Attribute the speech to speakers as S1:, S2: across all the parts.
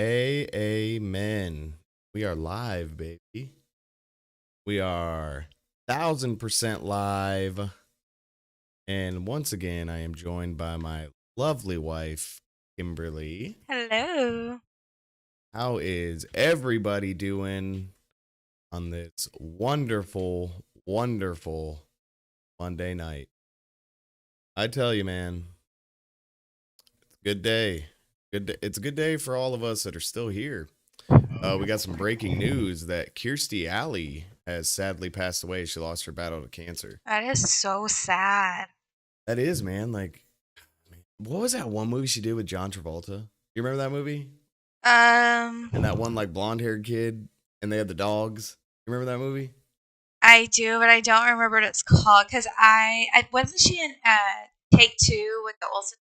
S1: Amen. We are live, baby. We are 1000% live. And once again, I am joined by my lovely wife, Kimberly.
S2: Hello.
S1: How is everybody doing on this wonderful, wonderful Monday night? I tell you, man, it's a good day. Good day. It's a good day for all of us that are still here. We got some breaking news that Kirstie Alley has sadly passed away. She lost her battle to cancer.
S2: That is so sad.
S1: That is, man. Like, what was that one movie she did with John Travolta? You remember that movie? And that one, like, blonde-haired kid, and they had the dogs. You remember that movie?
S2: I do, but I don't remember what it's called because I wasn't she in Take Two with the Olsen?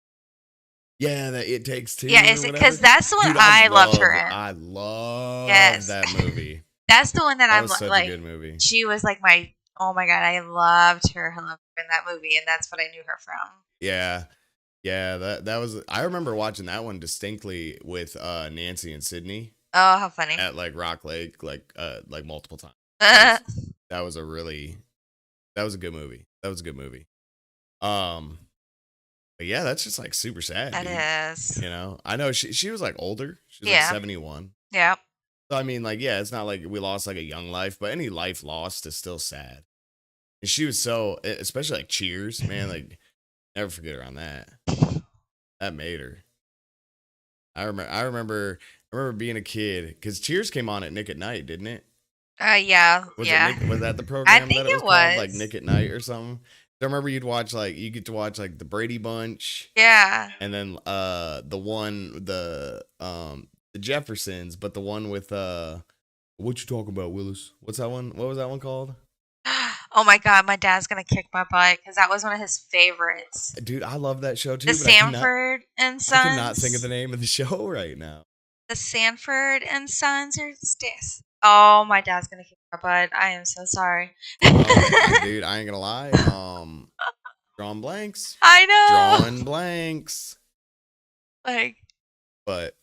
S1: Yeah, that It Takes Two.
S2: Yeah, is it because
S1: whatever.
S2: that's the one
S1: Dude,
S2: I loved her in.
S1: I love
S2: Yes.
S1: that movie.
S2: That's the one that
S1: That
S2: I'm
S1: was such
S2: like.
S1: a good movie.
S2: She was like my. Oh my god, I loved her. I loved her in that movie, and that's what I knew her from.
S1: Yeah. Yeah, that was. I remember watching that one distinctly with Nancy and Sydney.
S2: Oh, how funny!
S1: At like Rock Lake, like multiple times. That was a good movie. That was a good movie. But yeah, that's just like super sad.
S2: That is.
S1: You know, I know she was like older. She was like 71.
S2: Yeah.
S1: So I mean, like, yeah, it's not like we lost like a young life, but any life lost is still sad. And she was so, especially like Cheers, man. Like, never forget her on that. That made her. I remember being a kid because Cheers came on at Nick at Night, didn't it?
S2: Yeah.
S1: Was
S2: yeah.
S1: it Nick, was that the program
S2: I think
S1: that it was
S2: was
S1: called, like Nick at Night or something? I remember you get to watch like the Brady Bunch.
S2: Yeah.
S1: And then the Jeffersons, but the one with what you talking about, Willis? What's that one? What was that one called?
S2: Oh my god, my dad's gonna kick my butt because that was one of his favorites.
S1: Dude, I love that show too.
S2: The
S1: but
S2: Sanford and Sons.
S1: I cannot think of the name of the show right now.
S2: The Sanford and Sons or Stas. Oh, my dad's gonna kick my butt. I am so sorry.
S1: Dude, I ain't gonna lie. Drawing blanks.
S2: I know.
S1: Drawing blanks.
S2: Like,
S1: but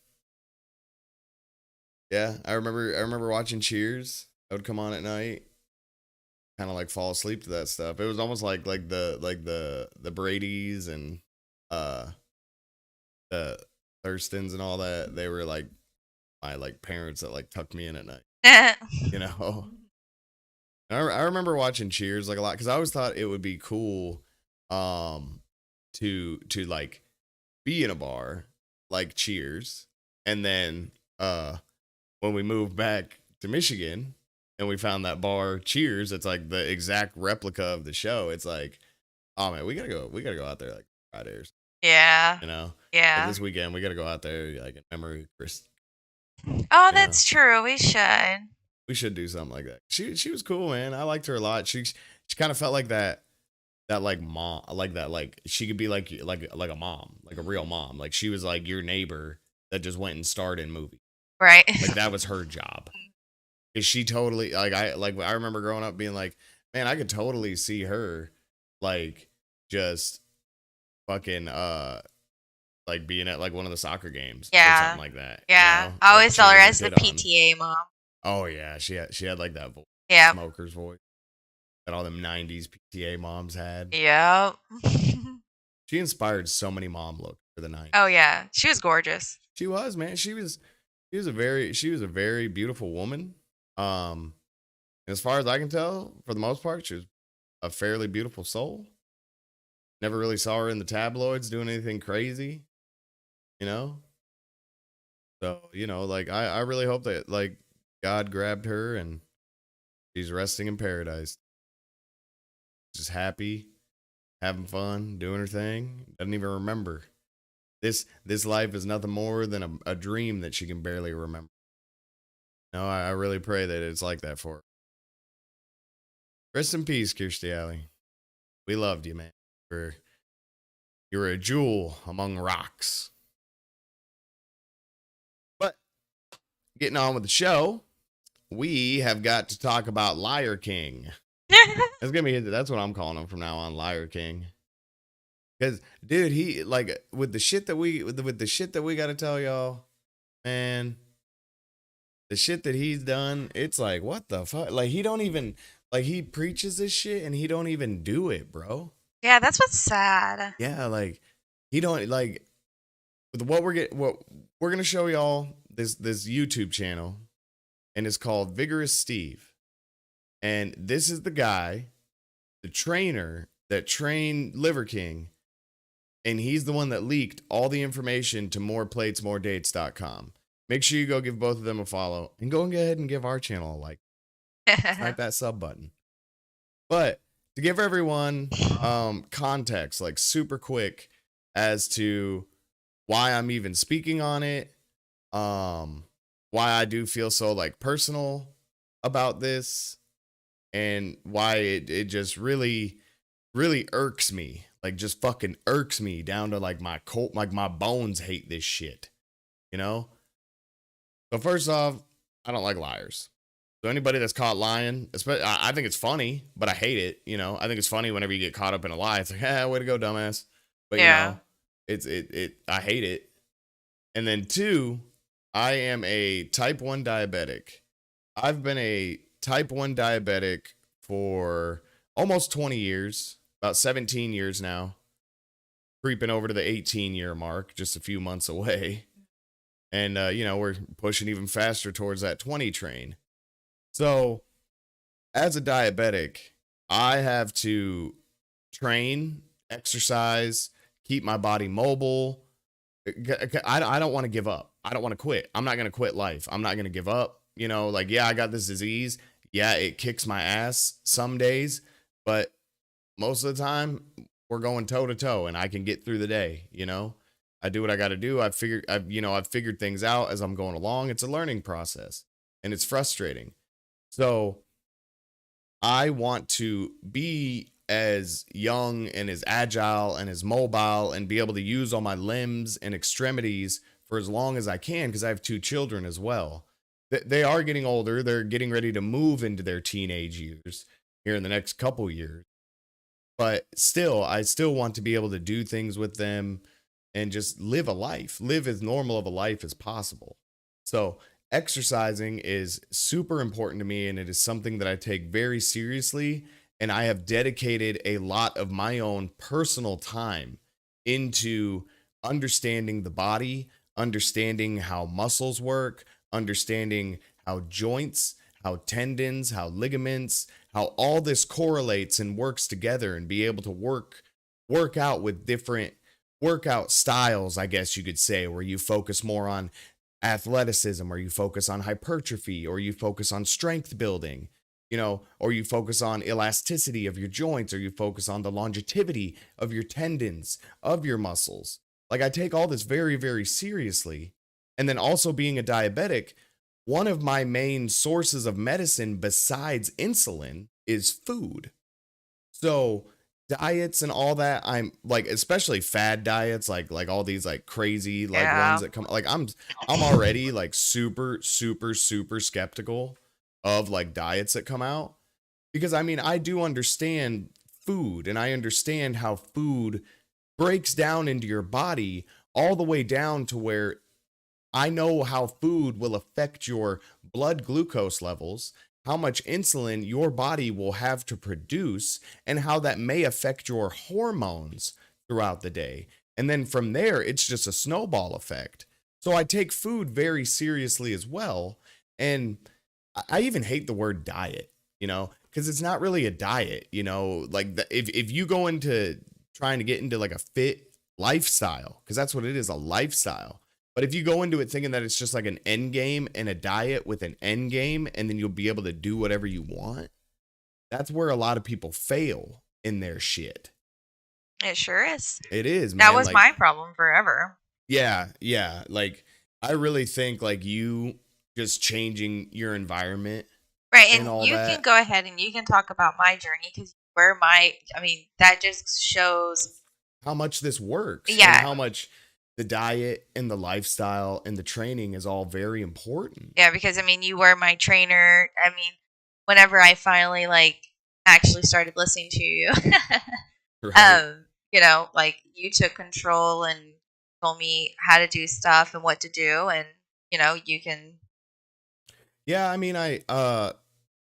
S1: yeah, I remember watching Cheers. I would come on at night, kind of like fall asleep to that stuff. It was almost like the Bradys and the Thurstons and all that. They were like my like parents that like tucked me in at night. You know. I remember watching Cheers like a lot because I always thought it would be cool, to like be in a bar like Cheers, and then when we moved back to Michigan and we found that bar Cheers, it's like the exact replica of the show. It's like, oh man, we gotta go out there like Fridays.
S2: yeah.
S1: You know?
S2: Yeah.
S1: Like this weekend we gotta go out there like in memory of Chris.
S2: Oh, that's true. We should.
S1: We should do something like that. She was cool, man. I liked her a lot. She kind of felt like that like mom, like that, like she could be like a mom, like a real mom. Like she was like your neighbor that just went and starred in movies.
S2: Right.
S1: Like that was her job. Is she totally like I remember growing up being like, man, I could totally see her like just fucking like being at like one of the soccer games or something like that.
S2: Yeah.
S1: You know?
S2: I always
S1: Like,
S2: saw her as the PTA mom.
S1: Oh yeah, she had like that voice.
S2: Yeah.
S1: Smoker's voice that all them 90s PTA moms had.
S2: Yeah.
S1: She inspired so many mom looks for the 90s.
S2: Oh yeah, she was gorgeous.
S1: She was, man. She was a very beautiful woman. As far as I can tell, for the most part, she was a fairly beautiful soul. Never really saw her in the tabloids doing anything crazy, you know? So, you know, like I really hope that like God grabbed her and she's resting in paradise. Just happy, having fun, doing her thing. Doesn't even remember. This life is nothing more than a dream that she can barely remember. No, I really pray that it's like that for her. Rest in peace, Kirstie Alley. We loved you, man. You were a jewel among rocks. But getting on with the show, we have got to talk about Liar King. That's what I'm calling him from now on, Liar King. Because, dude, he like with the shit that we got to tell y'all, man. The shit that he's done, it's like, what the fuck? Like he don't even like he preaches this shit and he don't even do it, bro.
S2: Yeah, that's what's sad.
S1: Yeah, like he don't like what we're gonna show y'all this YouTube channel, and it's called Vigorous Steve. And this is the guy, the trainer that trained Liver King, and he's the one that leaked all the information to moreplatesmoredates.com. Make sure you go give both of them a follow and go ahead and give our channel a like. Snipe that sub button. But to give everyone context, like super quick, as to why I'm even speaking on it, why I do feel so like personal about this, and why it just really irks me, like just fucking irks me down to like my bones hate this shit, you know. So first off, I don't like liars. So anybody that's caught lying, especially, I think it's funny, but I hate it. You know, I think it's funny whenever you get caught up in a lie. It's like, way to go, dumbass. But you
S2: Yeah.
S1: know, I hate it. And then two, I am a type 1 diabetic. I've been a type 1 diabetic for almost 20 years, about 17 years now, creeping over to the 18-year mark, just a few months away. And, you know, we're pushing even faster towards that 20 train. So, as a diabetic, I have to train, exercise, keep my body mobile. I don't want to give up. I don't want to quit. I'm not going to quit life. I'm not going to give up. You know, like, yeah, I got this disease. Yeah, it kicks my ass some days, but most of the time we're going toe to toe and I can get through the day, you know? I do what I got to do. I've figured things out as I'm going along. It's a learning process and it's frustrating. So, I want to be as young and as agile and as mobile and be able to use all my limbs and extremities for as long as I can, because I have two children as well. They are getting older. They're getting ready to move into their teenage years here in the next couple years. But still, I still want to be able to do things with them and just live a life, live as normal of a life as possible. So, exercising is super important to me, and it is something that I take very seriously. And I have dedicated a lot of my own personal time into understanding the body, understanding how muscles work, understanding how joints, how tendons, how ligaments, how all this correlates and works together, and be able to work out with different workout styles, I guess you could say, where you focus more on athleticism, or you focus on hypertrophy, or you focus on strength building, you know, or you focus on elasticity of your joints, or you focus on the longevity of your tendons, of your muscles. Like, I take all this very, very seriously. And then also, being a diabetic, one of my main sources of medicine besides insulin is food. So, diets and all that, I'm like, especially fad diets, like all these like crazy like ones
S2: Yeah.
S1: that come, like I'm already like super skeptical of like diets that come out, because I mean, I do understand food, and I understand how food breaks down into your body, all the way down to where I know how food will affect your blood glucose levels, how much insulin your body will have to produce, and how that may affect your hormones throughout the day. And then from there, it's just a snowball effect. So I take food very seriously as well. And I even hate the word diet, you know, because it's not really a diet, you know, like if you go into trying to get into like a fit lifestyle, because that's what it is, a lifestyle. But if you go into it thinking that it's just like an end game and a diet with an end game, and then you'll be able to do whatever you want, that's where a lot of people fail in their shit.
S2: It sure is.
S1: It is,
S2: That
S1: man.
S2: was
S1: Like,
S2: my problem forever.
S1: yeah. Like, I really think like you just changing your environment
S2: Right,
S1: and
S2: and
S1: all
S2: you can
S1: that,
S2: go ahead and you can talk about my journey because where my, I mean, that just shows,
S1: how much this works and
S2: yeah,
S1: how much the diet and the lifestyle and the training is all very important.
S2: yeah, because I mean, you were my trainer. I mean, whenever I finally like actually started listening to you,
S1: Right.
S2: you know, like you took control and told me how to do stuff and what to do, and you know, you can.
S1: Yeah, I mean,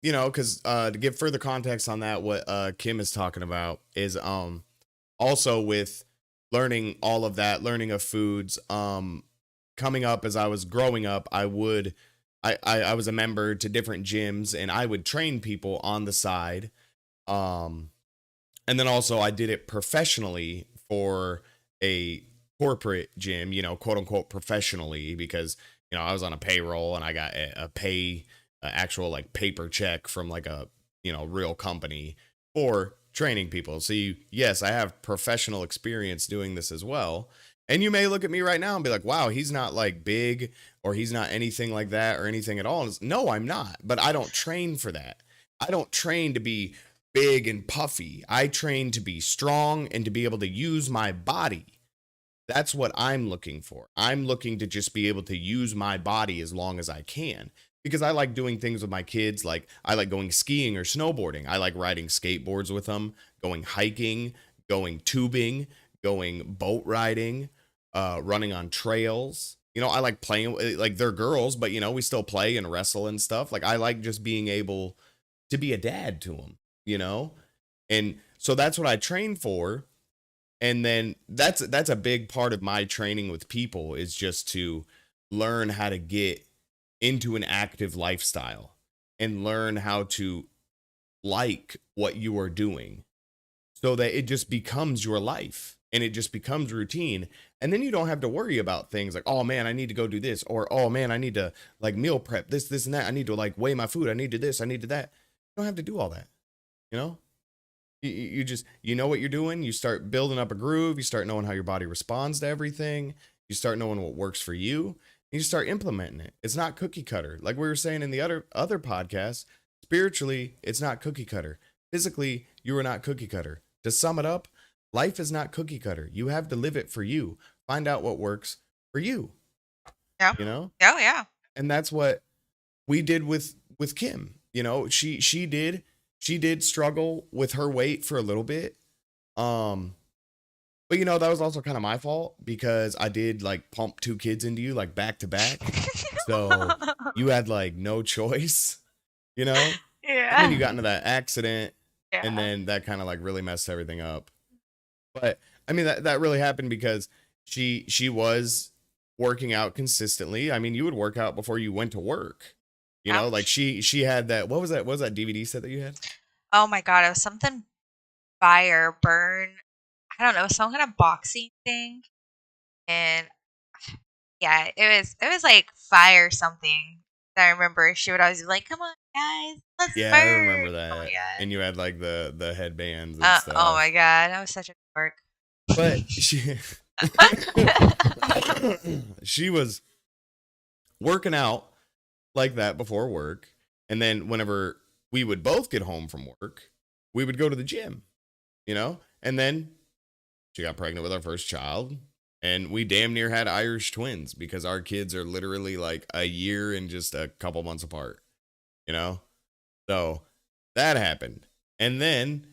S1: because to give further context on that, what Kim is talking about is also with learning all of that, learning of foods. Coming up as I was growing up, I was a member to different gyms, and I would train people on the side. Um, and then also I did it professionally for a corporate gym, quote unquote professionally, because I was on a payroll and I got a pay actual like paper check from like a real company for training people. So yes, I have professional experience doing this as well. And you may look at me right now and be like, wow, he's not like big or he's not anything like that or anything at all. No, I'm not, but I don't train for that. I don't train to be big and puffy. I train to be strong and to be able to use my body. That's what I'm looking for. I'm looking to just be able to use my body as long as I can, because I like doing things with my kids. Like I like going skiing or snowboarding. I like riding skateboards with them, going hiking, going tubing, going boat riding, running on trails. I like playing, like they're girls, but we still play and wrestle and stuff. Like I like just being able to be a dad to them, you know? And so that's what I train for. And then that's a big part of my training with people, is just to learn how to get into an active lifestyle and learn how to like what you are doing, so that it just becomes your life and it just becomes routine. And then you don't have to worry about things like, oh man, I need to go do this, or oh man, I need to like meal prep this and that. I need to like weigh my food. I need to this, I need to that. You don't have to do all that, you know? You just, what you're doing. You start building up a groove. You start knowing how your body responds to everything. You start knowing what works for you. And you start implementing it. It's not cookie cutter. Like we were saying in the other podcasts, spiritually, it's not cookie cutter. Physically, you are not cookie cutter. To sum it up, life is not cookie cutter. You have to live it for you. Find out what works for you,
S2: Yeah.
S1: you know?
S2: Oh yeah.
S1: And that's what we did with Kim. She did struggle with her weight for a little bit. But that was also kind of my fault, because I did like pump two kids into you like back to back. So you had like no choice, you know? And then
S2: Yeah.
S1: you got into that accident, and
S2: Yeah.
S1: then that kind of like really messed everything up. But I mean that really happened because she was working out consistently. I mean, you would work out before you went to work. Like
S2: Ouch.
S1: she had that, what was that DVD set that you had?
S2: Oh my god, it was something fire burn. I don't know, some kind of boxing thing, and yeah, it was like fire something. I remember she would always be like, "Come on, guys, let's
S1: Yeah, I
S2: burn."
S1: remember
S2: Oh my
S1: that.
S2: god.
S1: And you had like the headbands and
S2: Oh my
S1: stuff.
S2: god, I was such a dork.
S1: But she was working out like that before work. And then whenever we would both get home from work, we would go to the gym, And then she got pregnant with our first child. And we damn near had Irish twins, because our kids are literally like a year and just a couple months apart, you know? So that happened. And then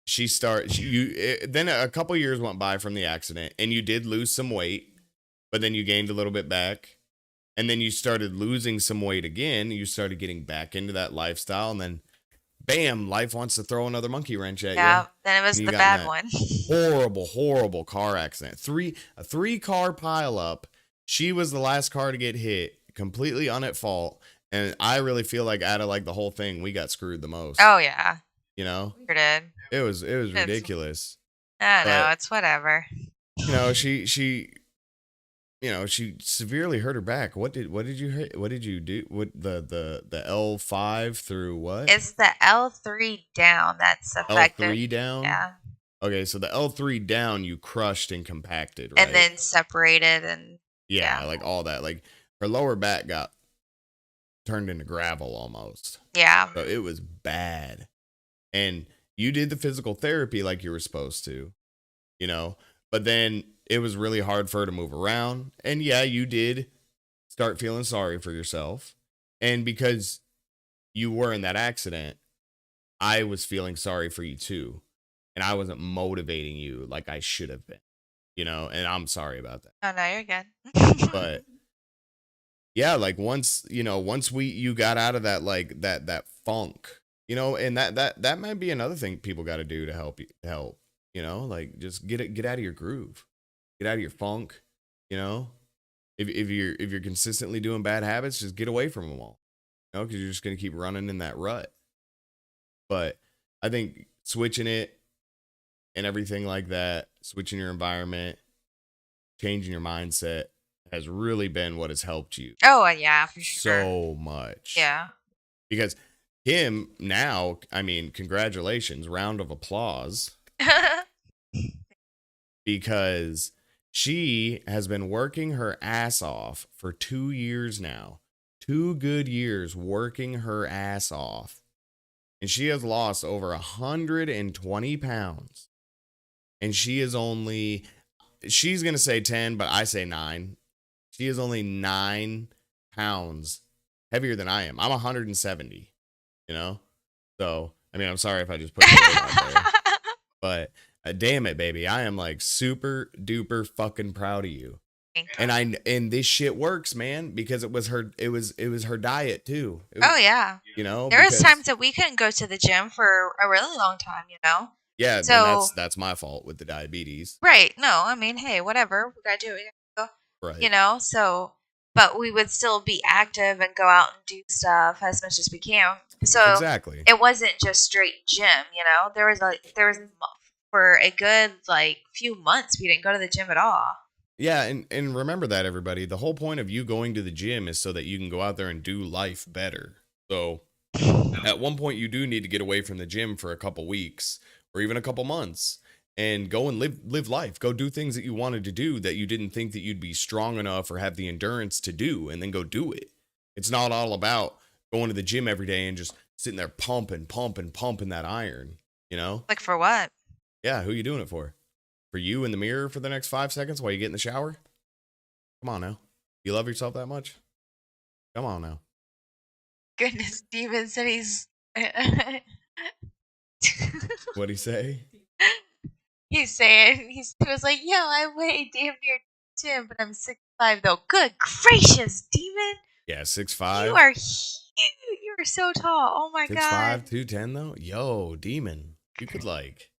S1: then a couple years went by from the accident, and you did lose some weight, but then you gained a little bit back. And then you started losing some weight again. You started getting back into that lifestyle, and then bam, life wants to throw another monkey wrench at you.
S2: Yeah, then it was
S1: And you
S2: the
S1: got in
S2: bad
S1: that
S2: one.
S1: horrible car accident. A three-car pile up. She was the last car to get hit, completely on at fault. And I really feel like out of like the whole thing, we got screwed the most.
S2: Oh yeah,
S1: You know?
S2: sure did.
S1: It was
S2: It's
S1: ridiculous.
S2: I don't know,
S1: But
S2: it's whatever.
S1: she severely hurt her back. What did you hurt? What did you do? What the L5 through what?
S2: It's the L3 down that's affected.
S1: L3 down?
S2: Yeah,
S1: Okay, so the L3 down you crushed and compacted,
S2: and
S1: right?
S2: then separated and
S1: Yeah,
S2: yeah,
S1: like all that. Like her lower back got turned into gravel almost.
S2: yeah,
S1: So it was bad. And you did the physical therapy like you were supposed to, you know? But then it was really hard for her to move around. And yeah, you did start feeling sorry for yourself. And because you were in that accident, I was feeling sorry for you too. And I wasn't motivating you like I should have been, and I'm sorry about that.
S2: oh no, you're good.
S1: But yeah, like once, once you got out of that, like that funk, and that might be another thing people got to do to help, like just get out of your groove, get out of your funk, you know, if you're consistently doing bad habits, just get away from them all, because you're just going to keep running in that rut. But I think switching it and everything like that, switching your environment, changing your mindset has really been what has helped you
S2: Oh, yeah, for sure.
S1: so much.
S2: Yeah.
S1: Because him now, I mean, congratulations, round of applause, because she has been working her ass off for 2 years now. 2 good years working her ass off. And she has lost over 120 pounds. And she's going to say 10, but I say 9. She is only 9 pounds heavier than I am. I'm 170, So, I mean, I'm sorry if I just put the weight out there. But damn it, baby. I am like super duper fucking proud of you. And this shit works, man, because it was her diet too.
S2: Oh, yeah. There was times that we couldn't go to the gym for a really long time,
S1: Yeah,
S2: So
S1: and that's my fault with the diabetes.
S2: right. No, I mean, hey, whatever. We gotta do it. We gotta go,
S1: Right.
S2: So, but we would still be active and go out and do stuff as much as we can. So
S1: Exactly.
S2: it wasn't just straight gym, There was for a good like few months we didn't go to the gym at all.
S1: Yeah, and remember that, everybody. The whole point of you going to the gym is so that you can go out there and do life better. So at one point you do need to get away from the gym for a couple weeks or even a couple months and go and live life. Go do things that you wanted to do that you didn't think that you'd be strong enough or have the endurance to do, and then go do it. It's not all about going to the gym every day and just sitting there pumping that iron,
S2: Like for what?
S1: Yeah, who are you doing it for? For you in the mirror for the next 5 seconds while you get in the shower? Come on now. You love yourself that much? Come on now.
S2: Goodness, Steven said he's.
S1: What'd he say?
S2: He's saying he was like, "Yo, I weigh damn near 10, but I'm 6'5" though." Good gracious, Demon!
S1: Yeah,
S2: You
S1: 6'5".
S2: are huge. You are so tall. Oh my
S1: 6'5",
S2: god.
S1: 210 though? Yo, demon. You could like.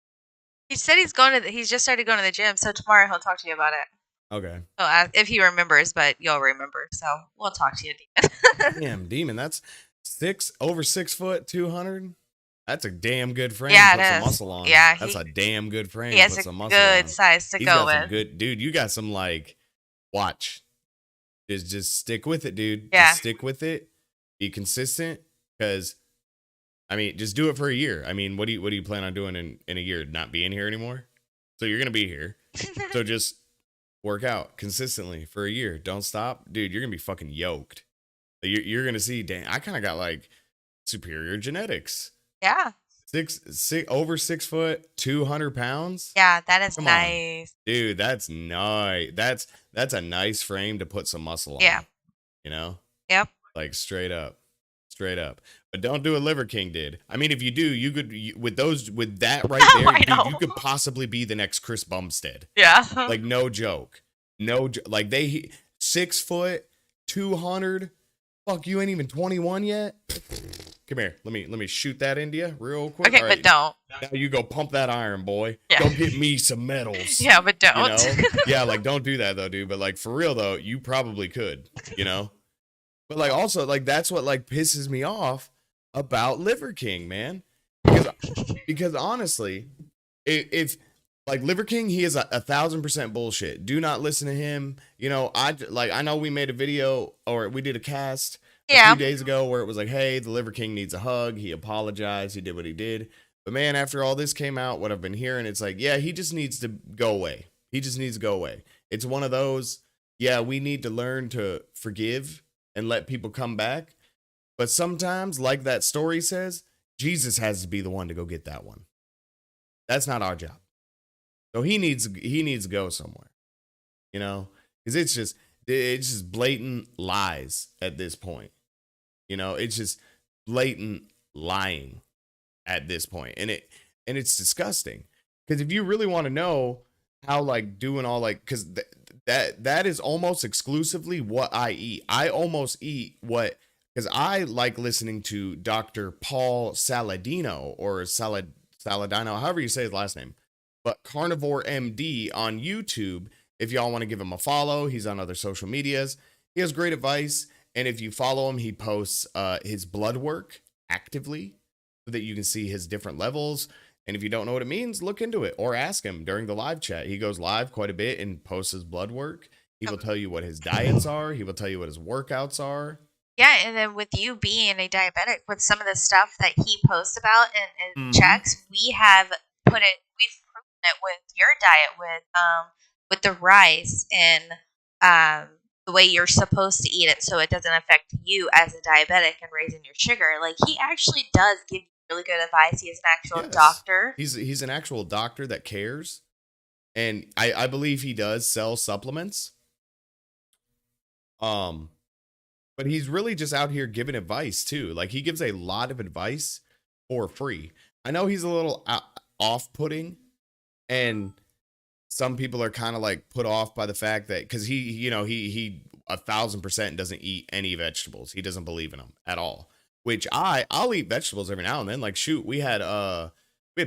S2: He said he's just started going to the gym, so tomorrow he'll talk to you about it.
S1: Okay.
S2: Oh, if he remembers, but you'll remember, so we'll talk to you, Demon.
S1: Damn, demon. That's over 6 foot, 200. That's a damn good frame
S2: Yeah,
S1: to put
S2: it
S1: some
S2: is.
S1: muscle on.
S2: Yeah,
S1: that's a damn good frame
S2: he
S1: to
S2: has
S1: put
S2: a
S1: some muscle
S2: good
S1: on.
S2: size to
S1: He's
S2: go
S1: got
S2: with.
S1: some good, dude. You got some like, watch. Just stick with it, dude.
S2: Yeah.
S1: Just stick with it. Be consistent, because I mean, just do it for a year. I mean, what do you plan on doing in a year? Not being here anymore? So you're gonna be here. So just work out consistently for a year. Don't stop, dude. You're gonna be fucking yoked. You're gonna see. Dang, I kind of got like superior genetics.
S2: Yeah.
S1: Over 6 foot, 200 pounds.
S2: Yeah, that is
S1: Come
S2: nice.
S1: on. Dude, that's nice. That's a nice frame to put some muscle on.
S2: Yeah. Yep.
S1: Like straight up. But don't do what Liver King did. I mean, if you do, you could with that right there, dude, you could possibly be the next Chris Bumstead.
S2: Yeah.
S1: Like no joke. Like 6 foot, 200. Fuck, you ain't even 21 yet. Come here. Let me shoot that into you real quick.
S2: Okay, but don't.
S1: Now you go pump that iron, boy.
S2: Yeah.
S1: Go get me some medals.
S2: Yeah, but don't.
S1: Yeah, like don't do that though, dude. But like for real though, you probably could, But like also like that's what like pisses me off about Liver King, man. Because honestly, if like Liver King, he is 1,000% bullshit. Do not listen to him. I know we made a video or we did a cast a few days ago where it was like, hey, the Liver King needs a hug. He apologized. He did what he did. But man, after all this came out, what I've been hearing, it's like, yeah, he just needs to go away. He just needs to go away. It's one of those, yeah, we need to learn to forgive and let people come back. But sometimes, like that story says, Jesus has to be the one to go get that one. That's not our job. So he needs to go somewhere, because it's just blatant lies at this point. It's just blatant lying at this point, and it's disgusting. Because if you really want to know how like doing all like, because that is almost exclusively what I eat. I almost eat what, because I like listening to Dr. Paul Saladino or Saladino, however you say his last name, but Carnivore MD on YouTube. If y'all want to give him a follow, he's on other social medias. He has great advice, and if you follow him, he posts his blood work actively so that you can see his different levels. And if you don't know what it means, look into it or ask him during the live chat. He goes live quite a bit and posts his blood work. He will tell you what his diets are. He will tell you what his workouts are.
S2: Yeah, and then with you being a diabetic, with some of the stuff that he posts about and
S1: Mm-hmm.
S2: checks, we've proven it with your diet with the rice and the way you're supposed to eat it so it doesn't affect you as a diabetic and raising your sugar. Like he actually does give you really good advice. He is an actual
S1: Yes.
S2: doctor.
S1: He's an actual doctor that cares. And I believe he does sell supplements. Um, but he's really just out here giving advice too. Like he gives a lot of advice for free. I know he's a little off-putting, and some people are kind of like put off by the fact that because he 1,000% doesn't eat any vegetables. He doesn't believe in them at all. Which I'll eat vegetables every now and then. Like shoot, we had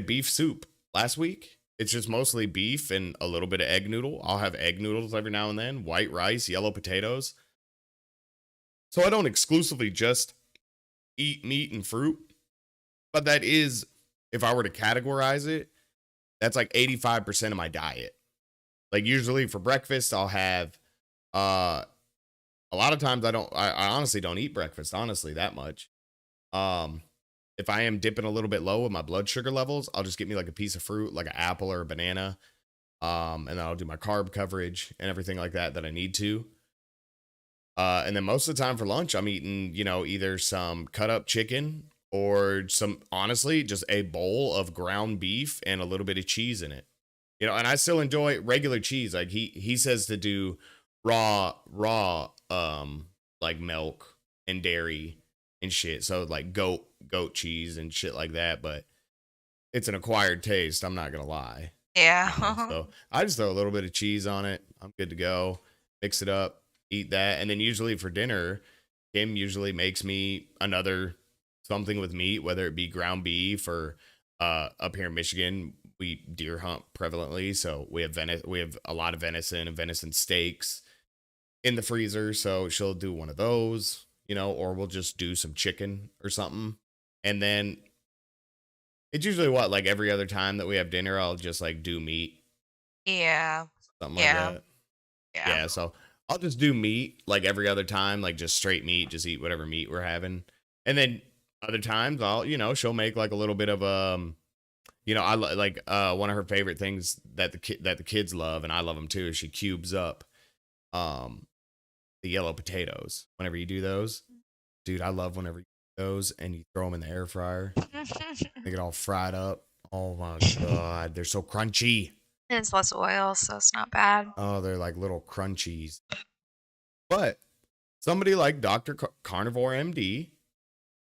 S1: beef soup last week. It's just mostly beef and a little bit of egg noodle. I'll have egg noodles every now and then, white rice, yellow potatoes. So I don't exclusively just eat meat and fruit, but that is, if I were to categorize it, that's like 85% of my diet. Like usually for breakfast, I'll have uh a lot of times I honestly don't eat breakfast, honestly, that much. Um if I am dipping a little bit low with my blood sugar levels, I'll just get me like a piece of fruit, like an apple or a banana. And then I'll do my carb coverage and everything like that I need to. And then most of the time for lunch, I'm eating, either some cut up chicken or honestly, just a bowl of ground beef and a little bit of cheese in it. And I still enjoy regular cheese. Like he says to do raw, like milk and dairy and shit. So like goat cheese and shit like that. But it's an acquired taste. I'm not gonna lie.
S2: Yeah.
S1: So I just throw a little bit of cheese on it. I'm good to go. Mix it up, eat that, and then usually for dinner, Kim usually makes me another something with meat, whether it be ground beef or up here in Michigan, we deer hunt prevalently, so we have a lot of venison and venison steaks in the freezer. So she'll do one of those, or we'll just do some chicken or something, and then it's usually what, like every other time that we have dinner, I'll just like do meat,
S2: Yeah.
S1: something like
S2: Yeah.
S1: that.
S2: Yeah.
S1: Yeah, so I'll just do meat like every other time, like just straight meat, just eat whatever meat we're having. And then other times she'll make like a little bit of like one of her favorite things that the kids love and I love them too is she cubes up um the yellow potatoes. Whenever you do those, dude, I love whenever you do those and you throw them in the air fryer. They get all fried up. Oh my god, they're so crunchy.
S2: And it's less oil, so it's not bad.
S1: Oh, they're like little crunchies. But somebody like Dr. Carnivore MD,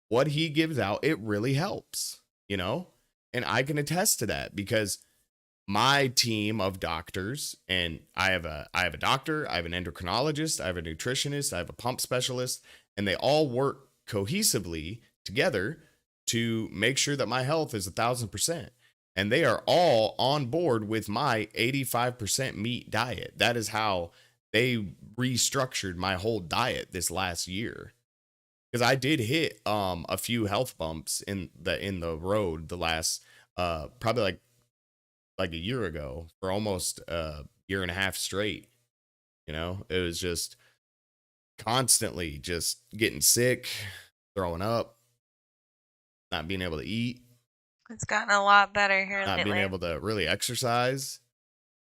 S1: what he gives out, it really helps, you know? And I can attest to that because my team of doctors, and I have a doctor, I have an endocrinologist, I have a nutritionist, I have a pump specialist, and they all work cohesively together to make sure that my health is 1,000%. And they are all on board with my 85% meat diet. That is how they restructured my whole diet this last year. Because I did hit a few health bumps in the road the last probably like a year ago for almost a year and a half straight. It was just constantly just getting sick, throwing up, not being able to eat,
S2: It's gotten a lot better here
S1: not being
S2: lately.
S1: able to really exercise.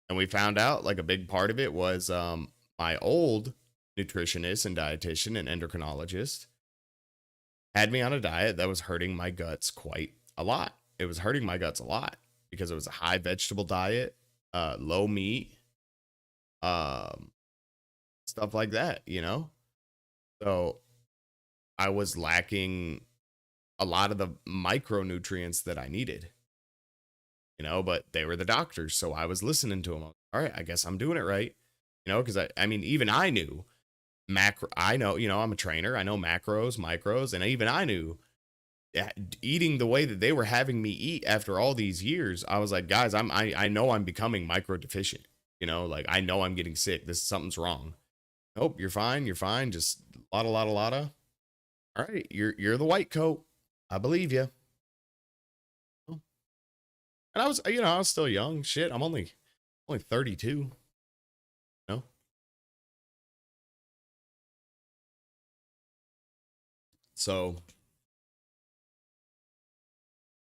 S1: And we found out like a big part of it was my old nutritionist and dietitian and endocrinologist had me on a diet that was hurting my guts quite a lot. It was hurting my guts a lot because it was a high vegetable diet, low meat, um, stuff like that. So I was lacking a lot of the micronutrients that I needed, but they were the doctors. So I was listening to them. All right, I guess I'm doing it right. Because I mean, even I knew macro. I know, I'm a trainer. I know macros, micros, and even I knew eating the way that they were having me eat after all these years. I was like, guys, I know I'm becoming micro deficient. Like I know I'm getting sick. Something's wrong. Nope, you're fine. You're fine. Just lotta. All right, you're the white coat. I believe you. And I was still young. Shit, I'm only 32. No, so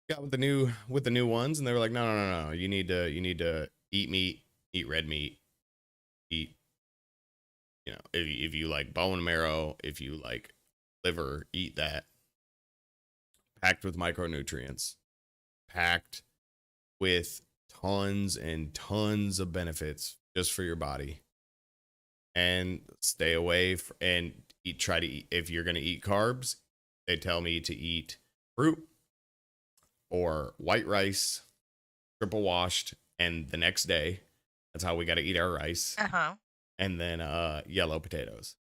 S1: got with the new ones, and they were like, no. You need to eat meat, eat red meat, eat. If you like bone marrow, if you like liver, eat that. Packed with micronutrients, packed with tons and tons of benefits just for your body. And stay away and try to eat. If you're going to eat carbs, they tell me to eat fruit or white rice, triple washed, and the next day, that's how we got to eat our rice. And then yellow potatoes.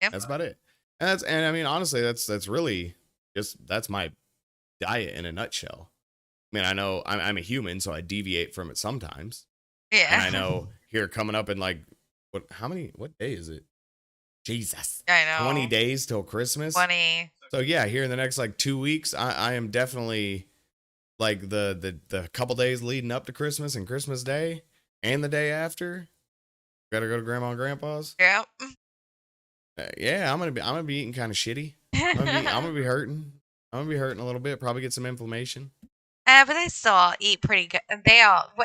S2: Yep.
S1: That's about it. And I mean, honestly, that's really that's my diet in a nutshell. I mean, I know I'm a human, so I deviate from it sometimes.
S2: Yeah.
S1: And I know here coming up in like what day is it? Jesus.
S2: I know.
S1: 20 days till Christmas.
S2: 20.
S1: So yeah, here in the next like 2 weeks, I am definitely like the couple days leading up to Christmas and Christmas Day and the day after. Gotta go to Grandma and Grandpa's.
S2: Yep.
S1: Yeah, I'm gonna be eating kind of shitty. I'm gonna be hurting. I'm gonna be hurting a little bit. Probably get some inflammation.
S2: But they still all eat pretty good.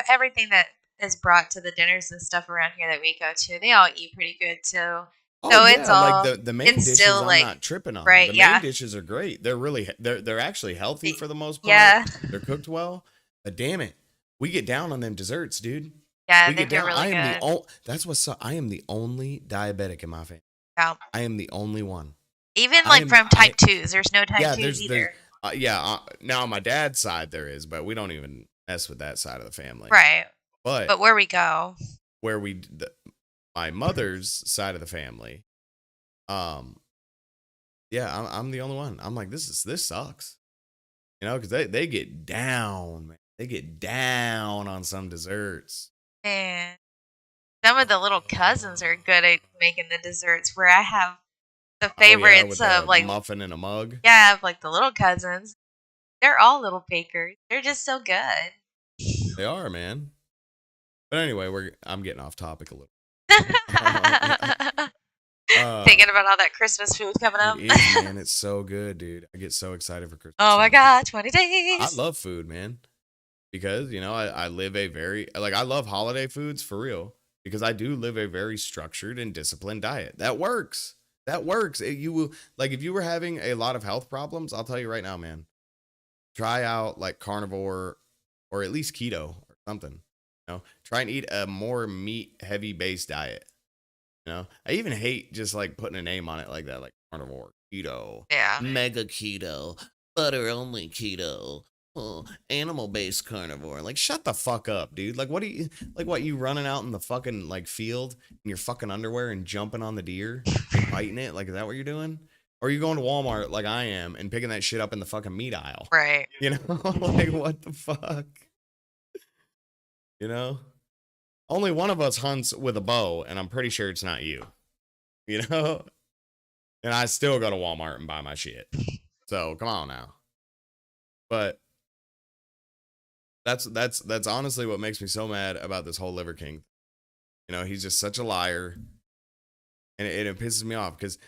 S2: Everything that is brought to the dinners and stuff around here that we go to, they all eat pretty good too.
S1: Oh
S2: so
S1: yeah,
S2: it's all
S1: like the main
S2: it's
S1: dishes
S2: still,
S1: I'm
S2: like,
S1: not tripping on.
S2: right,
S1: The
S2: yeah.
S1: main dishes are great. They're actually healthy for the most part.
S2: Yeah.
S1: They're cooked well. But damn it, we get down on them desserts, dude.
S2: Yeah,
S1: We
S2: they're
S1: get down.
S2: really good.
S1: I am the only diabetic in my family.
S2: Yeah.
S1: I am the only one.
S2: Even like from type 2s, there's no type 2s
S1: there's
S2: either.
S1: now on my dad's side there is, but we don't even mess with that side of the family.
S2: Right.
S1: But
S2: where we go,
S1: my mother's side of the family, yeah, I'm the only one. I'm like, this sucks, because they get down, man. They get down on some desserts.
S2: and some of the little cousins are good at making the desserts. Where I have the favorites of like
S1: muffin in a mug.
S2: Yeah, I have like the little cousins. They're all little bakers. They're just so good.
S1: They are, man. But anyway, I'm getting off topic a little.
S2: Thinking about all that Christmas food coming up.
S1: It is, man. It's so good, dude. I get so excited for Christmas.
S2: Oh my God, 20 days.
S1: I love food, man. Because, I live a very, I love holiday foods for real. Because I do live a very structured and disciplined diet. That works. That works. You will, like, if you were having a lot of health problems, I'll tell you right now, man. Try out like carnivore or at least keto or something. Try and eat a more meat heavy based diet. I even hate just like putting a name on it like that, like carnivore, keto,
S2: Yeah.
S1: mega keto, butter only keto, animal based carnivore. Like, shut the fuck up, dude. Like, what you running out in the fucking like field in your fucking underwear and jumping on the deer and biting it? Like, is that what you're doing? Or are you going to Walmart like I am and picking that shit up in the fucking meat aisle?
S2: Right.
S1: Like, what the fuck? Only one of us hunts with a bow, and I'm pretty sure it's not you. And I still go to Walmart and buy my shit. So come on now. But that's honestly what makes me so mad about this whole Liver King. He's just such a liar, and it pisses me off because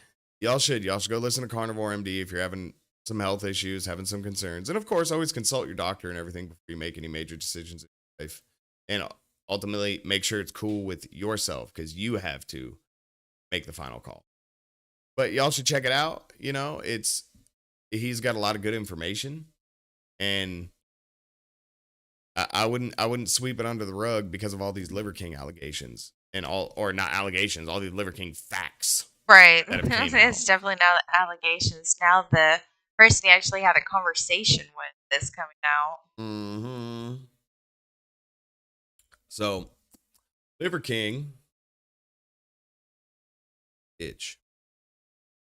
S1: y'all should go listen to Carnivore MD if you're having some health issues, having some concerns, and of course always consult your doctor and everything before you make any major decisions in your life. And ultimately, make sure it's cool with yourself because you have to make the final call. But y'all should check it out. He's got a lot of good information, and I wouldn't sweep it under the rug because of all these Liver King allegations or not allegations, all these Liver King facts.
S2: Right. It's definitely not allegations. Now the person you actually had a conversation with is coming out.
S1: Mm-hmm. So, Liver King bitch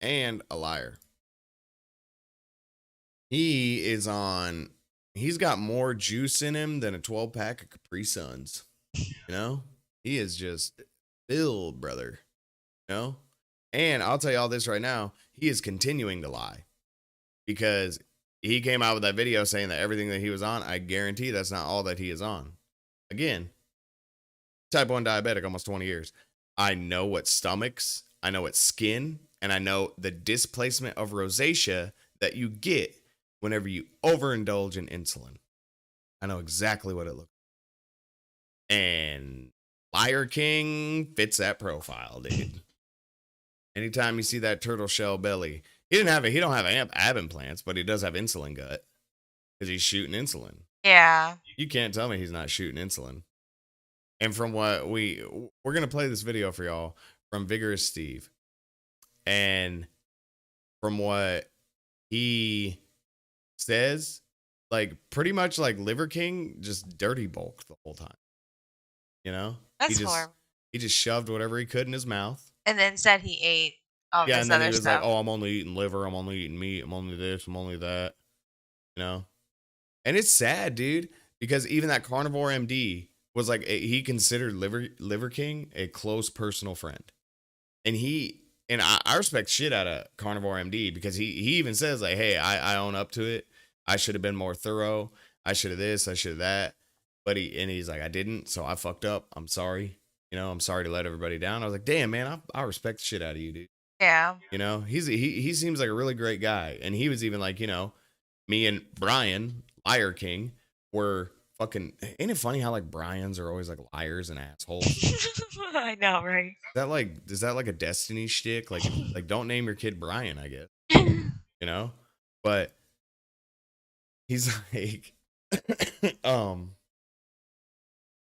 S1: and a liar. He is on. He's got more juice in him than a 12-pack of Capri Suns. You know, he is just filled, brother. You know, and I'll tell you all this right now. He is continuing to lie because he came out with that video saying that everything that he was on, I guarantee that's not all that he is on. Again, type 1 diabetic, almost 20 years. I know what stomachs, I know what skin, and I know the displacement of rosacea that you get whenever you overindulge in insulin. I know exactly what it looks like. And Liar King fits that profile, dude. Anytime you see that turtle shell belly, he don't have ab implants, but he does have insulin gut because he's shooting insulin.
S2: Yeah.
S1: You can't tell me he's not shooting insulin. And from what we're gonna play this video for y'all from Vigorous Steve, and from what he says, like pretty much like Liver King just dirty bulked the whole time. You know,
S2: That's horrible.
S1: he just shoved whatever he could in his mouth.
S2: And then said he ate all
S1: Yeah,
S2: this
S1: and then
S2: other
S1: he was
S2: stuff.
S1: like, "Oh, I'm only eating liver. I'm only eating meat. I'm only this. I'm only that." You know, and it's sad, dude, because even that carnivore MD was like he considered Liver King a close personal friend, and I respect shit out of carnivore MD because he even says like, "Hey, I own up to it. I should have been more thorough. I should have this. I should have that." But he's like, "I didn't, so I fucked up. I'm sorry. You know, I'm sorry to let everybody down." I was like, "Damn, man, I respect the shit out of you, dude."
S2: Yeah.
S1: You know, he seems like a really great guy, and he was even like, you know, me and Brian Liar King were fucking. Ain't it funny how like Brians are always like liars and assholes?
S2: I know, right?
S1: Is that like a destiny shtick? Like don't name your kid Brian, I guess. You know, but he's like,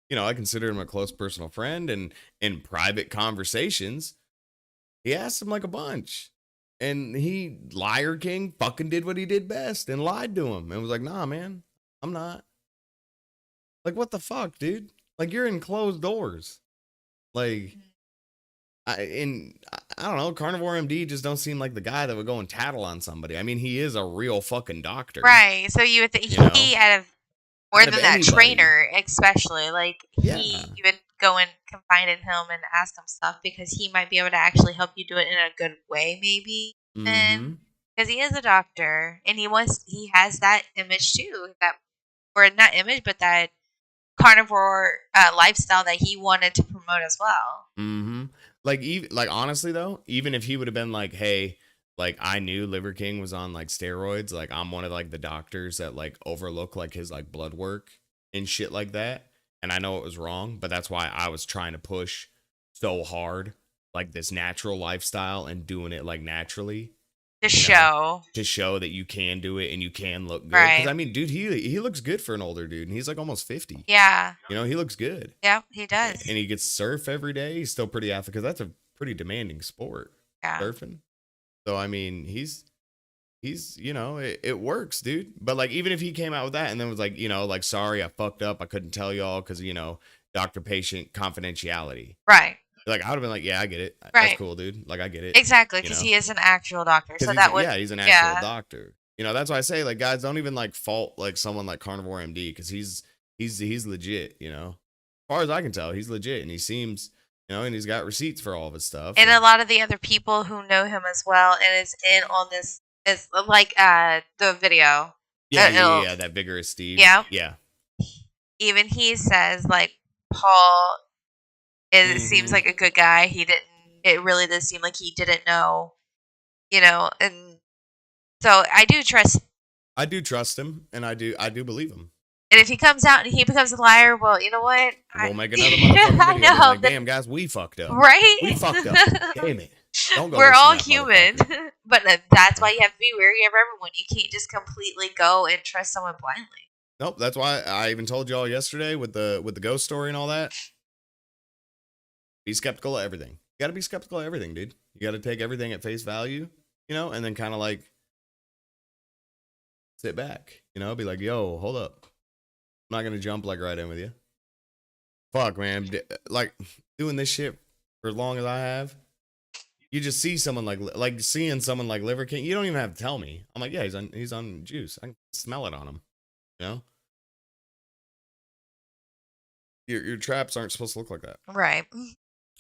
S1: you know, I consider him a close personal friend, and in private conversations, he asked him like a bunch. And Liar King, fucking did what he did best and lied to him and was like, "Nah, man, I'm not." Like, what the fuck, dude? Like, you're in closed doors. Like, I don't know, Carnivore MD just don't seem like the guy that would go and tattle on somebody. I mean, he is a real fucking doctor.
S2: Right. So you would think
S1: You know?
S2: he out of more
S1: Out of
S2: than that
S1: anybody.
S2: trainer, especially like
S1: Yeah.
S2: you would go and confide in him and ask him stuff because he might be able to actually help you do it in a good way, maybe.
S1: Mm-hmm.
S2: Because he is a doctor and he has that image too, that or not image, but that carnivore lifestyle that he wanted to promote as well.
S1: Mm-hmm. Like honestly though, even if he would have been like, "Hey, like I knew Liver King was on like steroids, like I'm one of like the doctors that like overlook like his like blood work and shit like that, and I know it was wrong, but that's why I was trying to push so hard like this natural lifestyle and doing it like naturally to show that you can do it and you can look good." Because I mean, dude, he looks good for an older dude, and he's like almost 50.
S2: Yeah.
S1: You know, he looks good.
S2: Yeah, he does.
S1: And he gets surf every day. He's still pretty athletic because that's a pretty demanding sport.
S2: Yeah.
S1: Surfing. So I mean, he's you know, it works, dude. But like even if he came out with that and then was like, you know, like, "Sorry, I fucked up. I couldn't tell y'all because, you know, doctor patient confidentiality."
S2: Right.
S1: Like I would have been like, "Yeah, I get it.
S2: Right.
S1: That's cool, dude. Like I get it."
S2: Exactly, because he is an actual doctor. So that would
S1: he's an actual doctor. You know, that's why I say like guys don't even like fault like someone like Carnivore MD because he's legit, you know. As far as I can tell, he's legit and he seems, you know, and he's got receipts for all of his stuff.
S2: And a lot of the other people who know him as well and is in on this is like the video.
S1: Yeah, that Vigorous Steve.
S2: Yeah.
S1: Yeah.
S2: Even he says like Paul seems like a good guy. It really does seem like he didn't know, you know, and so I do trust
S1: him and I do believe him.
S2: And if he comes out and he becomes a liar, well, you know what?
S1: We'll make another motherfucking video. Like, "Damn, guys, we fucked up.
S2: Right?
S1: We fucked up. Damn it. Don't go."
S2: We're all human. But that's why you have to be wary of everyone. You can't just completely go and trust someone blindly.
S1: Nope. That's why I even told y'all yesterday with the ghost story and all that. Be skeptical of everything. You got to be skeptical of everything, dude. You got to take everything at face value, you know, and then kind of like sit back, you know, be like, "Yo, hold up. I'm not going to jump like right in with you." Fuck, man. Like doing this shit for as long as I have, You just see someone like seeing someone like Liver King. You don't even have to tell me. I'm like, yeah, he's on juice. I can smell it on him. You know, your traps aren't supposed to look like that.
S2: Right.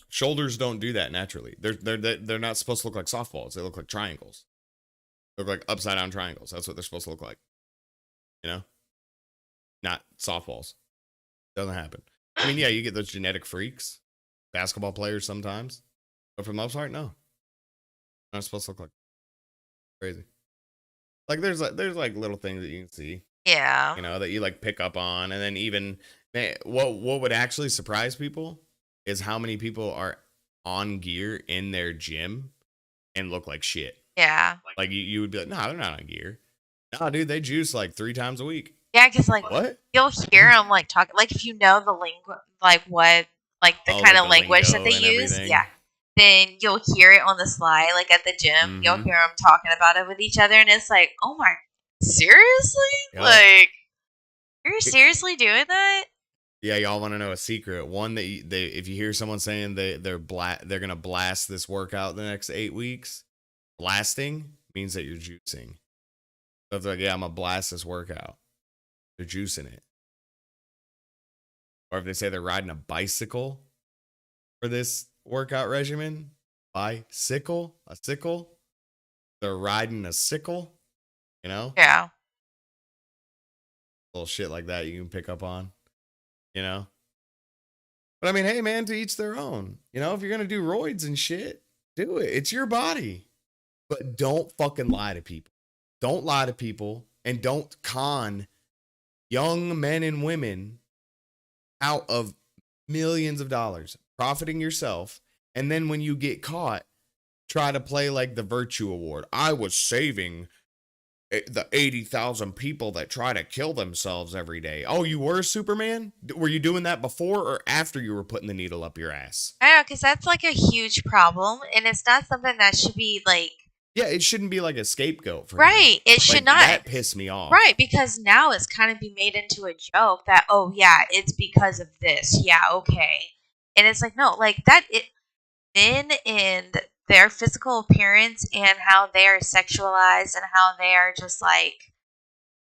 S1: Shoulders don't do that naturally. They're not supposed to look like softballs. They look like triangles. They look like upside down triangles. That's what they're supposed to look like. You know, not softballs. Doesn't happen. I mean, yeah, you get those genetic freaks, basketball players sometimes, but for the most part, no. Not supposed to look like crazy. Like there's like little things that you can see,
S2: Yeah.
S1: you know, that you like pick up on, and then even what would actually surprise people is how many people are on gear in their gym and look like shit.
S2: Yeah.
S1: Like you would be like, no, they're not on gear. No, dude, they juice like 3 times a week.
S2: Yeah, because like
S1: What?
S2: you'll hear them like talking, like if you know the language, like what, like the
S1: Oh,
S2: kind
S1: like
S2: of
S1: the
S2: language that
S1: lingo
S2: they
S1: and
S2: use. Yeah.
S1: everything.
S2: Then you'll hear it on the sly, like at the gym. You'll
S1: Mm-hmm.
S2: hear them talking about it with each other, and it's like, oh my, seriously?
S1: Yep.
S2: Like, you're seriously doing that?
S1: Yeah, y'all want to know a secret? One that they if you hear someone saying they're gonna blast this workout the next 8 weeks, blasting means that you're juicing. So it's like, yeah, I'm gonna blast this workout. They're juicing it. Or if they say they're riding a bicycle for this workout regimen, a sickle, they're riding a sickle. You know,
S2: Yeah.
S1: little shit like that you can pick up on. You know. But I mean, hey, man, to each their own. You know, if you're going to do roids and shit, do it. It's your body. But don't fucking lie to people. Don't lie to people and don't con young men and women out of millions of dollars, profiting yourself. And then when you get caught, try to play like the virtue award. I was saving the 80,000 people that try to kill themselves every day. Oh, you were Superman? Were you doing that before or after you were putting the needle up your ass?
S2: I know, because that's like a huge problem, and it's not something that should be like.
S1: Yeah, it shouldn't be like a scapegoat for him.
S2: Right. It should
S1: Like,
S2: not.
S1: that pissed me off.
S2: Right, because now it's kind of be made into a joke that, oh yeah, it's because of this. Yeah, okay. And it's like, no, like that men and their physical appearance and how they are sexualized and how they are just like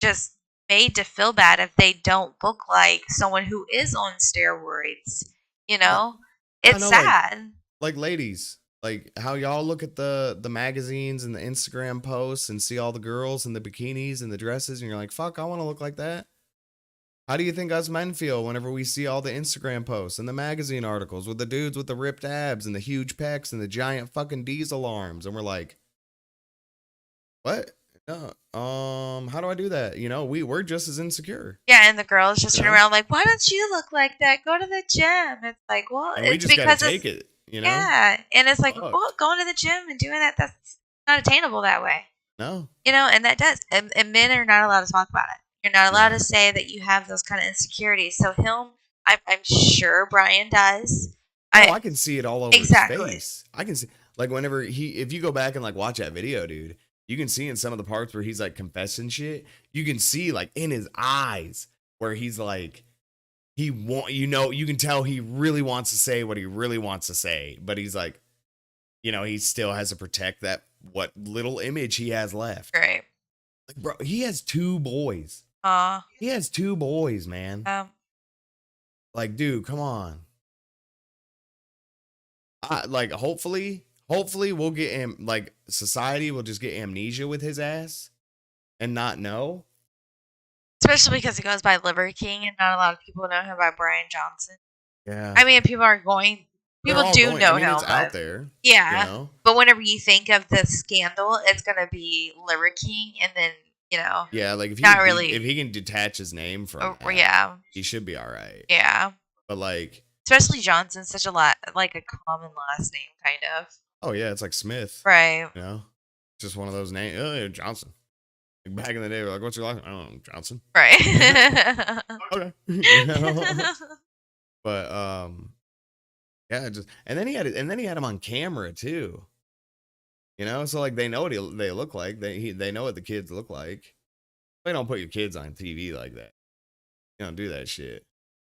S2: just made to feel bad if they don't look like someone who is on steroids. You know?
S1: I
S2: It's
S1: know,
S2: sad.
S1: like ladies, like how y'all look at the magazines and the Instagram posts and see all the girls in the bikinis and the dresses, and you're like, fuck, I want to look like that. How do you think us men feel whenever we see all the Instagram posts and the magazine articles with the dudes with the ripped abs and the huge pecs and the giant fucking diesel arms? And we're like, what? No, how do I do that? You know, we're just as insecure.
S2: Yeah, and the girls just
S1: You
S2: turn
S1: know?
S2: around like, why don't you look like that? Go to the gym. It's like, well,
S1: And we
S2: it's
S1: just gotta
S2: because it's
S1: take it, you know?
S2: yeah, and it's like,
S1: Fuck.
S2: well, going to the gym and doing that's not attainable that way.
S1: No.
S2: You know, and that does, and men are not allowed to talk about it. You're not allowed
S1: No.
S2: to say that you have those kind of insecurities. So I'm sure Brian does.
S1: I can see it all over
S2: Exactly.
S1: his face. I can see, like, whenever if you go back and like watch that video, dude, you can see in some of the parts where he's like confessing shit, you can see like in his eyes where he's like, you can tell he really wants to say what he really wants to say, but he's like, you know, he still has to protect that what little image he has left.
S2: Right.
S1: Like, bro, he has 2 boys. He has 2 boys, man. Like, dude, come on. Like, hopefully we'll get him, like, society will just get amnesia with his ass and not know.
S2: Especially because he goes by Liver King, and not a lot of people know him by Brian Johnson.
S1: Yeah.
S2: I mean, people do know him.
S1: It's out there.
S2: Yeah.
S1: You know?
S2: But whenever you think of the scandal, it's gonna be Liver King, and then
S1: Yeah, like if he can detach his name from that,
S2: yeah,
S1: he should be all right.
S2: yeah.
S1: But like,
S2: Especially Johnson's such a like a common last name, kind of.
S1: oh yeah, it's like Smith,
S2: Right?
S1: you know, just one of those names. Oh, yeah, Johnson. Like back in the day, we're like, what's your last name? I don't know, Johnson.
S2: Right.
S1: Okay. You know? But yeah, and then he had him on camera too. You know, so like they know what they look like. They know what the kids look like. They don't put your kids on TV like that. You don't do that shit.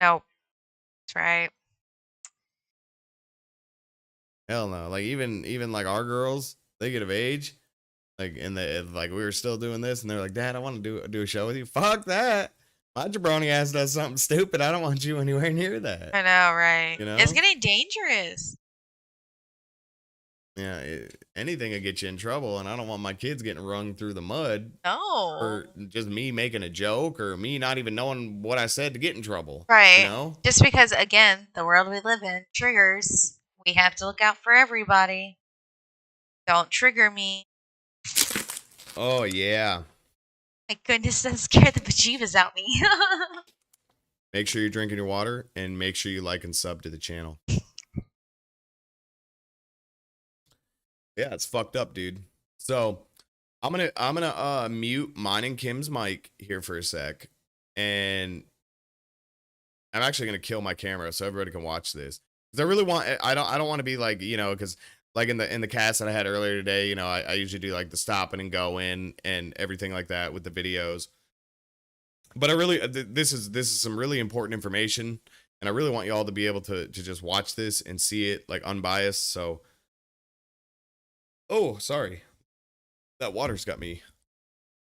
S2: Nope. That's right.
S1: Hell no. Like even like our girls, they get of age, like and they like we were still doing this, and they're like, Dad, I want to do a show with you. Fuck that. My jabroni ass does something stupid. I don't want you anywhere near that.
S2: I know, right?
S1: You
S2: It's
S1: know?
S2: getting dangerous.
S1: Yeah. Anything will get you in trouble, and I don't want my kids getting wrung through the mud
S2: No.
S1: for just me making a joke or me not even knowing what I said to get in trouble. You
S2: Right.
S1: know?
S2: Just because, again, the world we live in triggers. We have to look out for everybody. Don't trigger me.
S1: Oh yeah.
S2: My goodness, that scared the bejeebus out me.
S1: Make sure you're drinking your water and make sure you like and sub to the channel. Yeah, it's fucked up, dude. So I'm gonna mute mine and Kim's mic here for a sec. And I'm actually gonna kill my camera so everybody can watch this. Because I really want I don't want to be like, because like in the cast that I had earlier today, I usually do like the stopping and go in and everything like that with the videos. But I really this is some really important information, and I really want y'all to be able to just watch this and see it like unbiased. So oh, sorry. That water's got me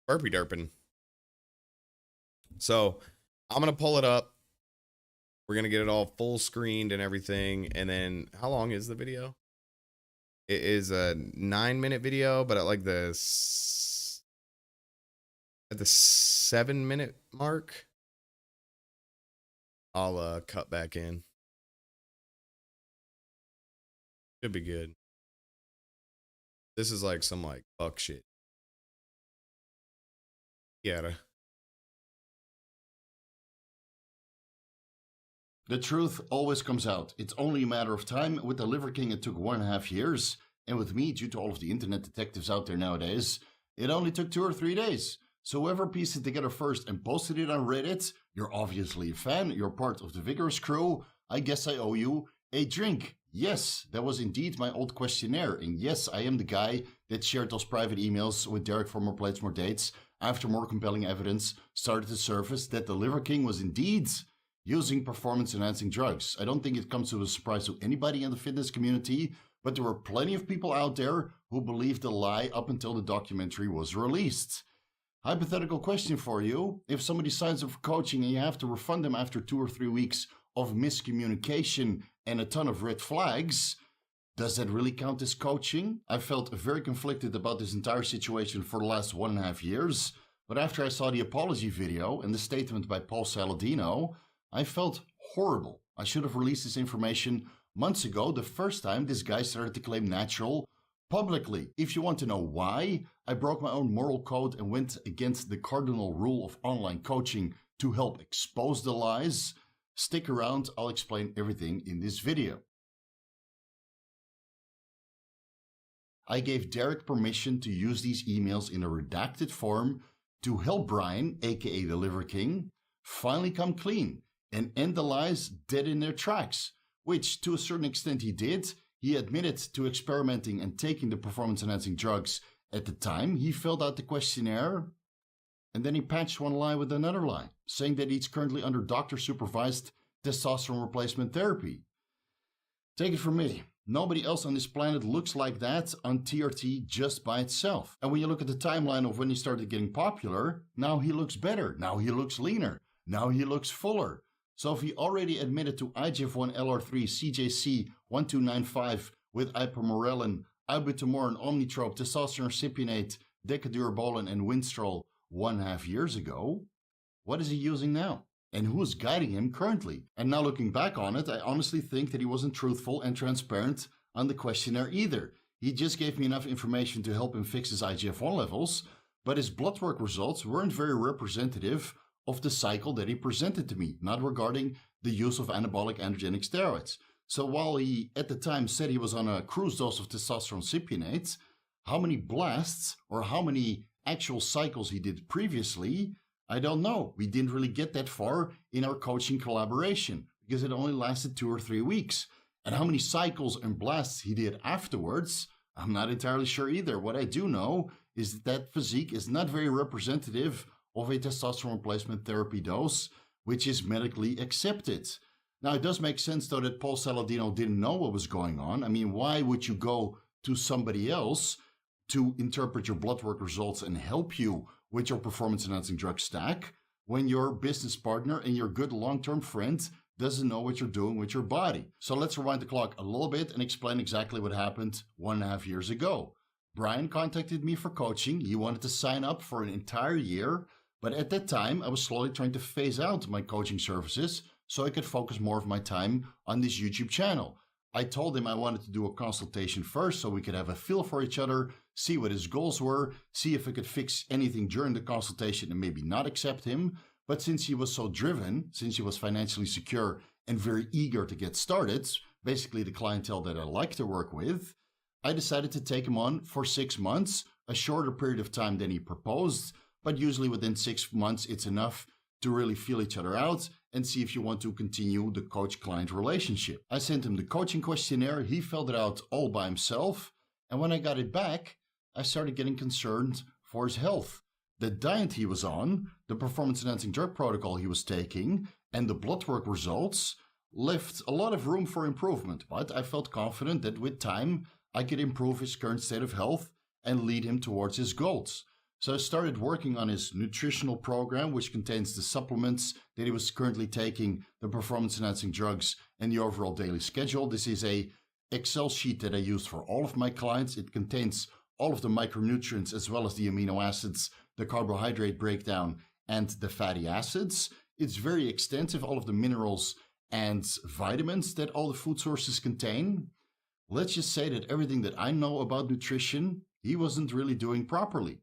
S1: burpy derping. So I'm gonna pull it up. We're gonna get it all full screened and everything. And then how long is the video? It is a 9-minute video, but at like at the 7-minute mark, I'll cut back in. Should be good. This is like some like fuck shit. Yeah.
S3: The truth always comes out. It's only a matter of time. With the Liver King, it took 1.5 years. And with me, due to all of the internet detectives out there nowadays, it only took 2 or 3 days. So whoever pieced it together first and posted it on Reddit, you're obviously a fan, you're part of the Vigorous crew. I guess I owe you a drink. Yes, that was indeed my old questionnaire. And yes, I am the guy that shared those private emails with Derek for More Plates, More Dates after more compelling evidence started to surface that the Liver King was indeed using performance-enhancing drugs. I don't think it comes to a surprise to anybody in the fitness community, but there were plenty of people out there who believed the lie up until the documentary was released. Hypothetical question for you. If somebody signs up for coaching and you have to refund them after 2 or 3 weeks of miscommunication and a ton of red flags, does that really count as coaching? I felt very conflicted about this entire situation for the last 1.5 years, but after I saw the apology video and the statement by Paul Saladino, I felt horrible. I should have released this information months ago, the first time this guy started to claim natural publicly. If you want to know why, I broke my own moral code and went against the cardinal rule of online coaching to help expose the lies. Stick around, I'll explain everything in this video. I gave Derek permission to use these emails in a redacted form to help Brian, aka the Liver King, finally come clean and end the lies dead in their tracks, which to a certain extent he did. He admitted to experimenting and taking the performance-enhancing drugs at the time. He filled out the questionnaire, and then he patched one lie with another lie, saying that he's currently under doctor-supervised testosterone replacement therapy. Take it from me. Nobody else on this planet looks like that on TRT just by itself. And when you look at the timeline of when he started getting popular, now he looks better, now he looks leaner, now he looks fuller. So if he already admitted to IGF-1 LR3 CJC 1295 with ipamorelin, ibutamoren, omnitrope, testosterone cypionate, decadurabolin, and winstrol 1.5 years ago, what is he using now? And who is guiding him currently? And now looking back on it, I honestly think that he wasn't truthful and transparent on the questionnaire either. He just gave me enough information to help him fix his IGF-1 levels, but his blood work results weren't very representative of the cycle that he presented to me, not regarding the use of anabolic androgenic steroids. So while he at the time said he was on a cruise dose of testosterone cypionate, how many blasts or how many actual cycles he did previously, I don't know. We didn't really get that far in our coaching collaboration because it only lasted 2 or 3 weeks. And how many cycles and blasts he did afterwards, I'm not entirely sure either. What I do know is that physique is not very representative of a testosterone replacement therapy dose, which is medically accepted. Now, it does make sense, though, that Paul Saladino didn't know what was going on. I mean, why would you go to somebody else to interpret your blood work results and help you with your performance-enhancing drug stack when your business partner and your good long-term friend doesn't know what you're doing with your body? So let's rewind the clock a little bit and explain exactly what happened 1.5 years ago. Brian contacted me for coaching. He wanted to sign up for an entire year, but at that time, I was slowly trying to phase out my coaching services so I could focus more of my time on this YouTube channel. I told him I wanted to do a consultation first so we could have a feel for each other, see what his goals were, see if I could fix anything during the consultation and maybe not accept him. But since he was so driven, since he was financially secure and very eager to get started, basically the clientele that I like to work with, I decided to take him on for 6 months, a shorter period of time than he proposed, but usually within 6 months it's enough to really feel each other out and see if you want to continue the coach-client relationship. I sent him the coaching questionnaire, he filled it out all by himself, and when I got it back, I started getting concerned for his health. The diet he was on, the performance-enhancing drug protocol he was taking, and the blood work results left a lot of room for improvement, but I felt confident that with time, I could improve his current state of health and lead him towards his goals. So I started working on his nutritional program, which contains the supplements that he was currently taking, the performance-enhancing drugs, and the overall daily schedule. This is a Excel sheet that I use for all of my clients. It contains all of the micronutrients as well as the amino acids, the carbohydrate breakdown, and the fatty acids. It's very extensive, all of the minerals and vitamins that all the food sources contain. Let's just say that everything that I know about nutrition, he wasn't really doing properly.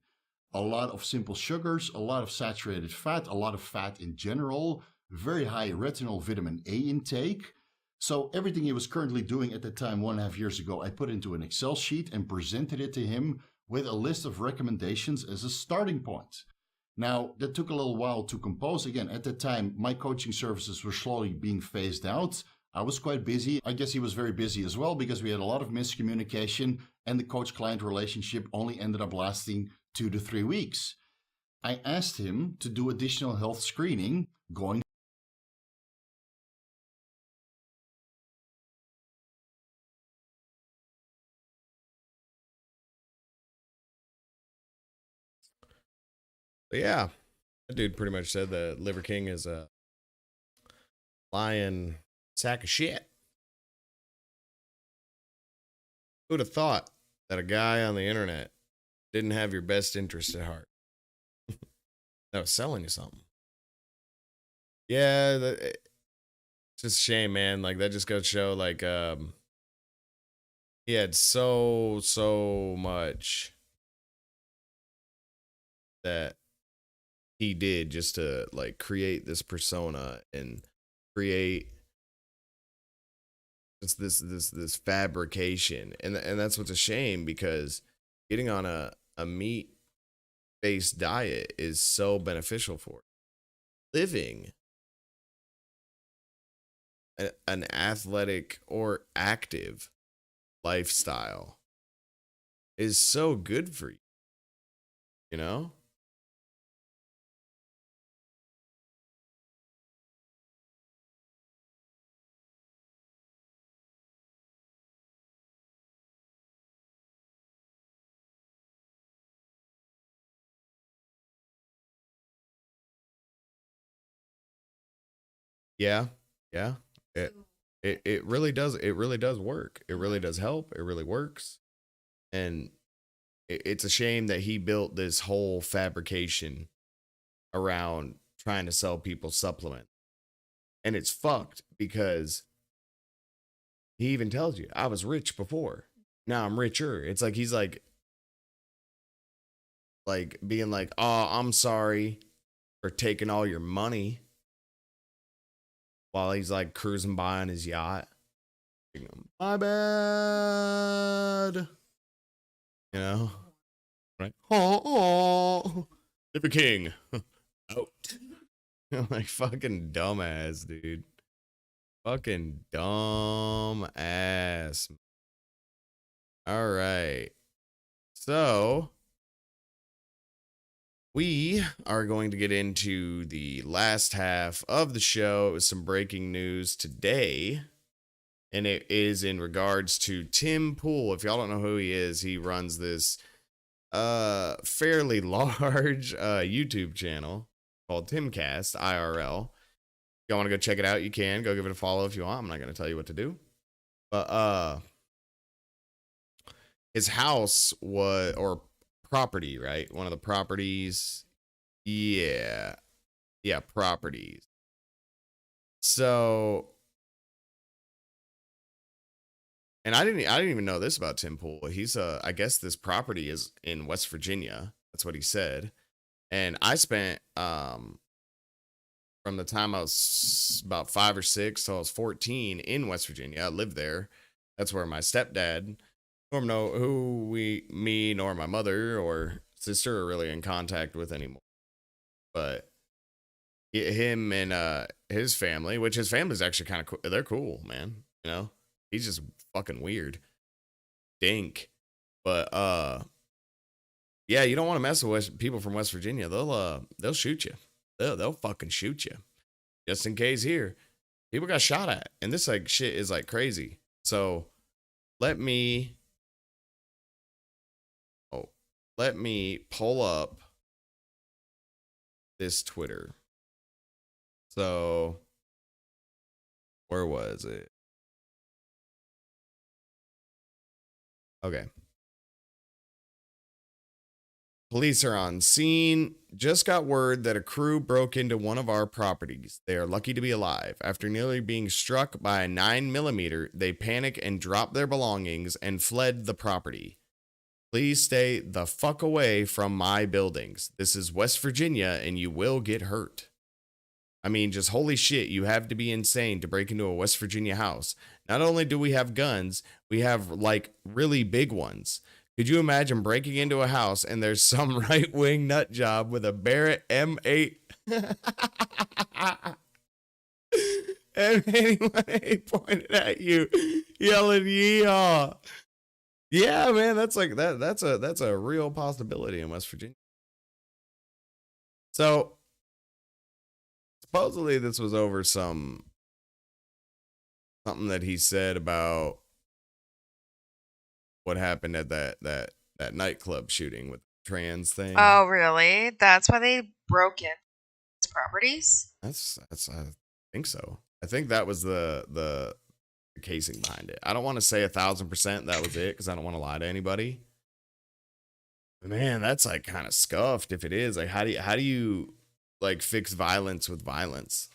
S3: A lot of simple sugars, a lot of saturated fat, a lot of fat in general, very high retinol vitamin A intake. So everything he was currently doing at the time 1.5 years ago, I put into an Excel sheet and presented it to him with a list of recommendations as a starting point. Now, that took a little while to compose. Again, at the time, my coaching services were slowly being phased out. I was quite busy. I guess he was very busy as well because we had a lot of miscommunication and the coach-client relationship only ended up lasting 2 to 3 weeks. I asked him to do additional health screening going
S1: But yeah, that dude pretty much said that Liver King is a lying sack of shit. Who'd have thought that a guy on the internet didn't have your best interest at heart? That was selling you something. Yeah, it's just a shame, man. Like, that just goes to show, like, he had so much that he did just to, like, create this persona and create this fabrication, and that's what's a shame, because getting on a meat based diet is so beneficial for you. Living an athletic or active lifestyle is so good for you, you know? Yeah, yeah. It really does. It really does work. It really does help. It really works. And it's a shame that he built this whole fabrication around trying to sell people supplement. And it's fucked because he even tells you, I was rich before. Now I'm richer. It's like he's like being like, "Oh, I'm sorry for taking all your money," while he's like cruising by on his yacht. My bad. You know? Right? Oh, Liver King. Out. Like, fucking dumbass, dude. Fucking dumb ass. All right. So we are going to get into the last half of the show with some breaking news today. And it is in regards to Tim Pool. If y'all don't know who he is, he runs this fairly large YouTube channel called Timcast IRL. If y'all want to go check it out, you can go give it a follow if you want. I'm not going to tell you what to do. But his house was, or property, right? One of the properties. Yeah, properties. So, and I didn't even know this about Tim Pool. He's I guess this property is in West Virginia. That's what he said. And I spent from the time I was about 5 or 6 till I was 14 in West Virginia. I lived there. That's where my stepdad, me nor my mother or sister are really in contact with anymore. But him and his family, which his family's actually kind of cool. They're cool, man. You know, he's just fucking weird. Dink. But yeah, you don't want to mess with people from West Virginia. They'll shoot you. They'll fucking shoot you. Just in case here, people got shot at, and this like shit is like crazy. So let me pull up this Twitter. So where was it? Okay. Police are on scene. Just got word that a crew broke into one of our properties. They are lucky to be alive. After nearly being struck by a 9mm, they panic and drop their belongings and fled the property. Please stay the fuck away from my buildings. This is West Virginia and you will get hurt. I mean, just holy shit, you have to be insane to break into a West Virginia house. Not only do we have guns, we have like really big ones. Could you imagine breaking into a house and there's some right-wing nut job with a Barrett M8 M81 pointed at you, yelling yeehaw? Yeah, man, that's like that's a real possibility in West Virginia. So supposedly this was over something that he said about what happened at that nightclub shooting with the trans thing.
S2: Oh, really? That's why they broke in his properties?
S1: That's I think so. I think that was the casing behind it. I don't want to say 1,000% that was it because I don't want to lie to anybody. But man, that's like kind of scuffed if it is. Like how do you like fix violence with violence?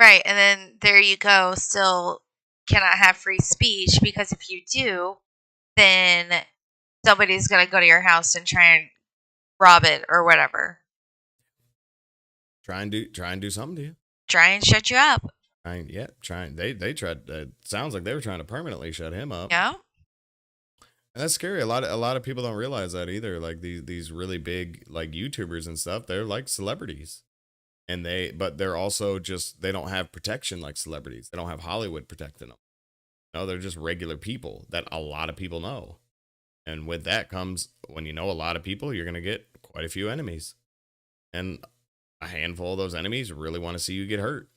S2: Right, and then there you go, still cannot have free speech because if you do, then somebody's going to go to your house and try and rob it or whatever.
S1: Try and do something to you.
S2: Try and shut you up.
S1: They tried. Sounds like they were trying to permanently shut him up.
S2: Yeah.
S1: And that's scary. A lot of people don't realize that either. Like these really big like YouTubers and stuff, they're like celebrities. And but they're also just, they don't have protection like celebrities. They don't have Hollywood protecting them. No, they're just regular people that a lot of people know. And with that comes, when you know a lot of people, you're going to get quite a few enemies. And a handful of those enemies really want to see you get hurt.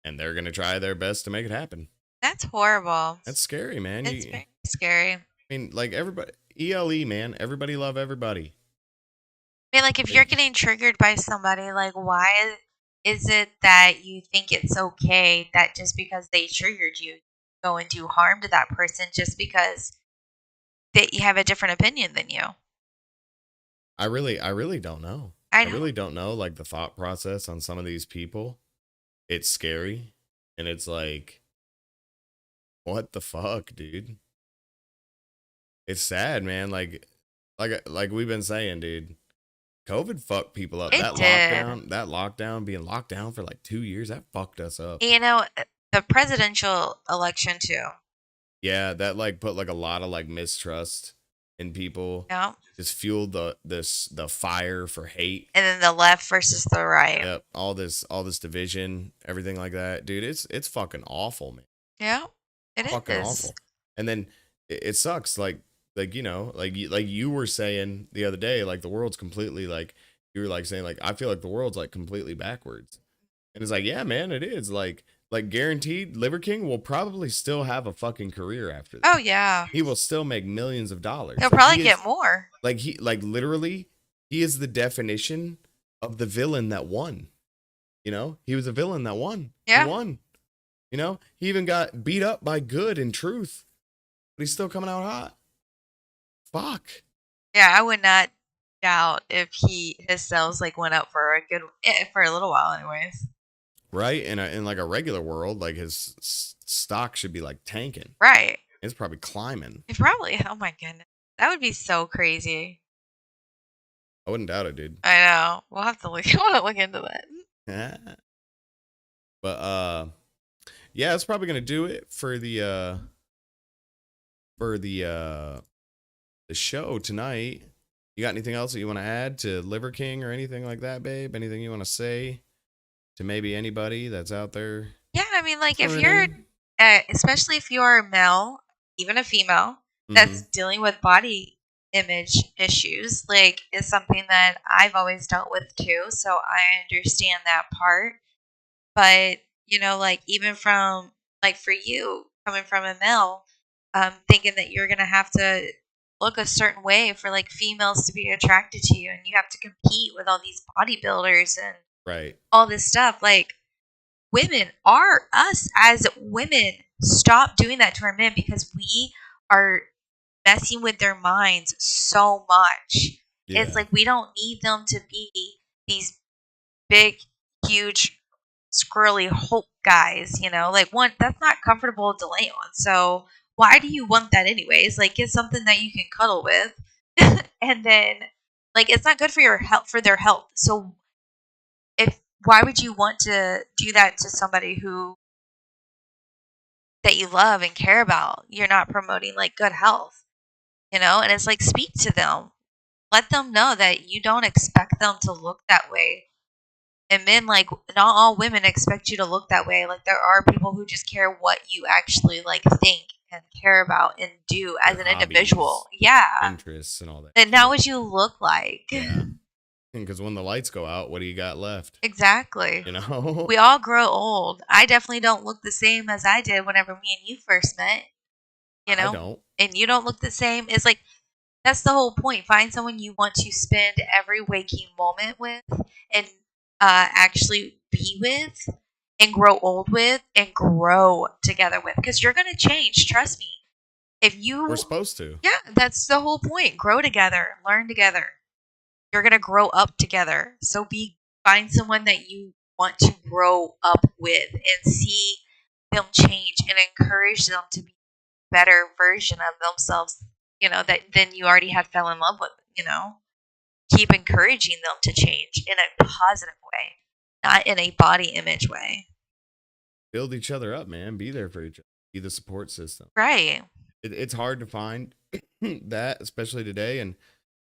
S1: And they're going to try their best to make it happen.
S2: That's horrible.
S1: That's scary, man.
S2: It's very scary.
S1: I mean, like everybody, ELE, man, everybody love everybody.
S2: I mean, like if you're getting triggered by somebody, like why is it that you think it's okay that just because they triggered you, go and do harm to that person just because that you have a different opinion than you?
S1: I really don't know. I really don't know, like the thought process on some of these people. It's scary, and it's like, what the fuck, dude? It's sad, man. Like we've been saying, dude. COVID fucked people up. That lockdown, being locked down for like 2 years, that fucked us up.
S2: You know, the presidential election too.
S1: Yeah, that like put like a lot of like mistrust in people.
S2: Yeah.
S1: Just fueled the fire for hate.
S2: And then the left versus the right.
S1: Yep. All this division, everything like that. Dude, it's fucking awful, man.
S2: Yeah. It
S1: fucking
S2: is
S1: awful. And then it sucks, like you know, like you were saying the other day, like the world's completely like You were like saying like, I feel like the world's like completely backwards. And it's like, yeah, man, it is. Like guaranteed, Liver King will probably still have a fucking career after this.
S2: Oh yeah.
S1: He will still make millions of dollars.
S2: He'll
S1: Like
S2: probably
S1: he
S2: get
S1: is,
S2: more.
S1: like literally, he is the definition of the villain that won. You know, he was a villain that won.
S2: Yeah.
S1: He won. You know, he even got beat up by good and truth, but he's still coming out hot. Fuck.
S2: Yeah, I would not doubt if his sales like went up for for a little while, anyways.
S1: Right? In like a regular world, like his stock should be like tanking.
S2: Right.
S1: It's probably climbing.
S2: It probably. Oh my goodness, that would be so crazy.
S1: I wouldn't doubt it, dude.
S2: I know. We'll have to look. I want to look into that.
S1: Yeah. But yeah, it's probably gonna do it for the show tonight. You got anything else that you want to add to Liver King or anything like that, babe? Anything you want to say to maybe anybody that's out there?
S2: Yeah, I mean, like if
S1: tuning
S2: you're,
S1: in?
S2: especially if you're a male, even a female, that's dealing with body image issues, like is something that I've always dealt with too. So I understand that part. But you know, like even from like for you coming from a male, thinking that you're gonna have to look a certain way for like females to be attracted to you, and you have to compete with all these bodybuilders and
S1: Right.
S2: all this stuff. Like women are us as women. Stop doing that to our men because we are messing with their minds so much.
S1: Yeah.
S2: It's like we don't need them to be these big, huge, squirrely Hulk guys, you know? Like one that's not comfortable to lay on. So why do you want that anyways? Like get something that you can cuddle with. And then like it's not good for your health for their health. So if why would you want to do that to somebody who that you love and care about? You're not promoting like good health, you know? And it's like speak to them. Let them know that you don't expect them to look that way. And men, like, not all women expect you to look that way. Like, there are people who just care what you actually, like, think and care about and do as
S1: Your
S2: an
S1: hobbies,
S2: individual. Yeah.
S1: interests and all that.
S2: And now what you look like.
S1: Yeah. Because when the lights go out, what do you got left?
S2: Exactly.
S1: You know?
S2: We all grow old. I definitely don't look the same as I did whenever me and you first met. You know?
S1: I don't.
S2: And you don't look the same. It's like, that's the whole point. Find someone you want to spend every waking moment with and actually be with and grow old with and grow together with. Because you're going to change. Trust me. If you.
S1: We're supposed to.
S2: Yeah, that's the whole point. Grow together. Learn together. You're going to grow up together. So find someone that you want to grow up with and see them change and encourage them to be a better version of themselves, you know, that then you already had fell in love with, you know. Keep encouraging them to change in a positive way, not in a body image way.
S1: Build each other up, man. Be there for each other. Be the support system.
S2: Right.
S1: It's hard to find that, especially today. And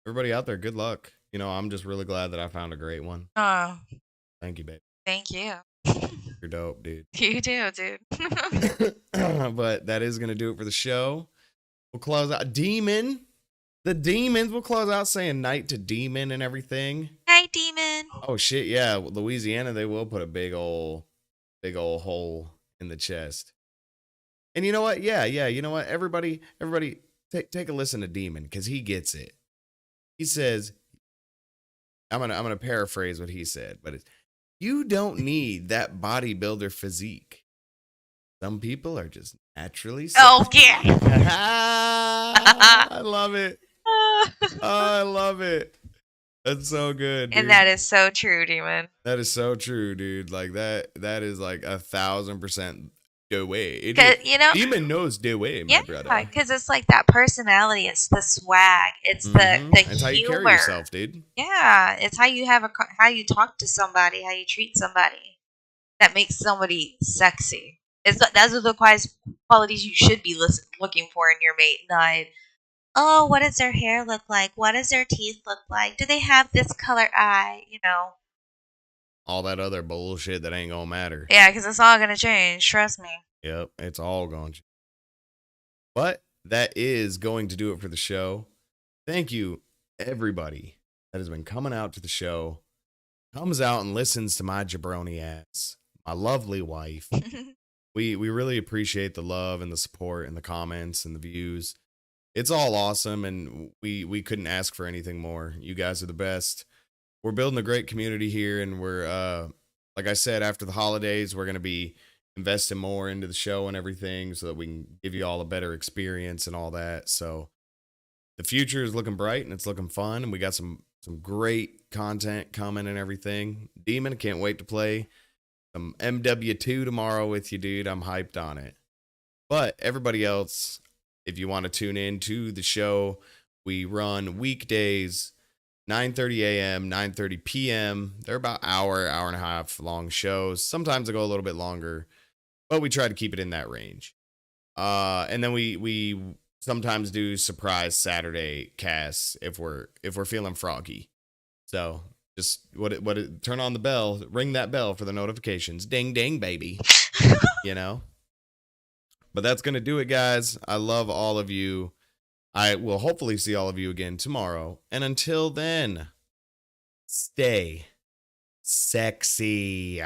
S1: everybody out there, good luck. You know, I'm just really glad that I found a great one.
S2: Oh,
S1: Thank you, babe.
S2: thank you.
S1: You're dope, dude.
S2: You do, dude.
S1: But that is going to do it for the show. We'll close out. Demon. The Demons. We'll close out saying night to Demon and everything.
S2: Hey, Demon.
S1: Oh, shit. Yeah. Louisiana, they will put a big old hole in the chest. And you know what? Yeah. You know what? Everybody take a listen to Demon because he gets it. He says, I'm gonna paraphrase what he said, but it's, you don't need that bodybuilder physique. Some people are just naturally sexy.
S2: Oh, yeah.
S1: I love it. Oh, I love it. That's so good, dude.
S2: And that is so true, Demon.
S1: That is so true, dude. Like that is like 1,000% the way.
S2: You know,
S1: Demon knows the way, my brother.
S2: Yeah, because it's like that personality. It's the swag. It's the
S1: It's how you
S2: humor.
S1: carry yourself, dude.
S2: Yeah, it's how you how you talk to somebody, how you treat somebody. That makes somebody sexy. Those are the qualities you should be looking for in your mate. Not, oh, what does their hair look like? What does their teeth look like? Do they have this color eye? You know.
S1: All that other bullshit that ain't gonna matter.
S2: Yeah, because it's all gonna change. Trust me.
S1: Yep, it's all going to. But that is going to do it for the show. Thank you, everybody that has been coming out to the show comes out and listens to my jabroni ass, my lovely wife. We really appreciate the love and the support and the comments and the views. It's all awesome, and we couldn't ask for anything more. You guys are the best. We're building a great community here, and we're like I said, after the holidays, we're gonna be investing more into the show and everything so that we can give you all a better experience and all that. So the future is looking bright and it's looking fun, and we got some great content coming and everything. Demon, can't wait to play some MW2 tomorrow with you, dude. I'm hyped on it. But everybody else, if you want to tune in to the show, we run weekdays 9:30 a.m., 9:30 p.m. They're about hour and a half long shows. Sometimes they go a little bit longer, but we try to keep it in that range. And then we sometimes do surprise Saturday casts if we're feeling froggy. So just turn on the bell, ring that bell for the notifications. Ding ding, baby. You know? But that's gonna do it, guys. I love all of you. I will hopefully see all of you again tomorrow. And until then, stay sexy.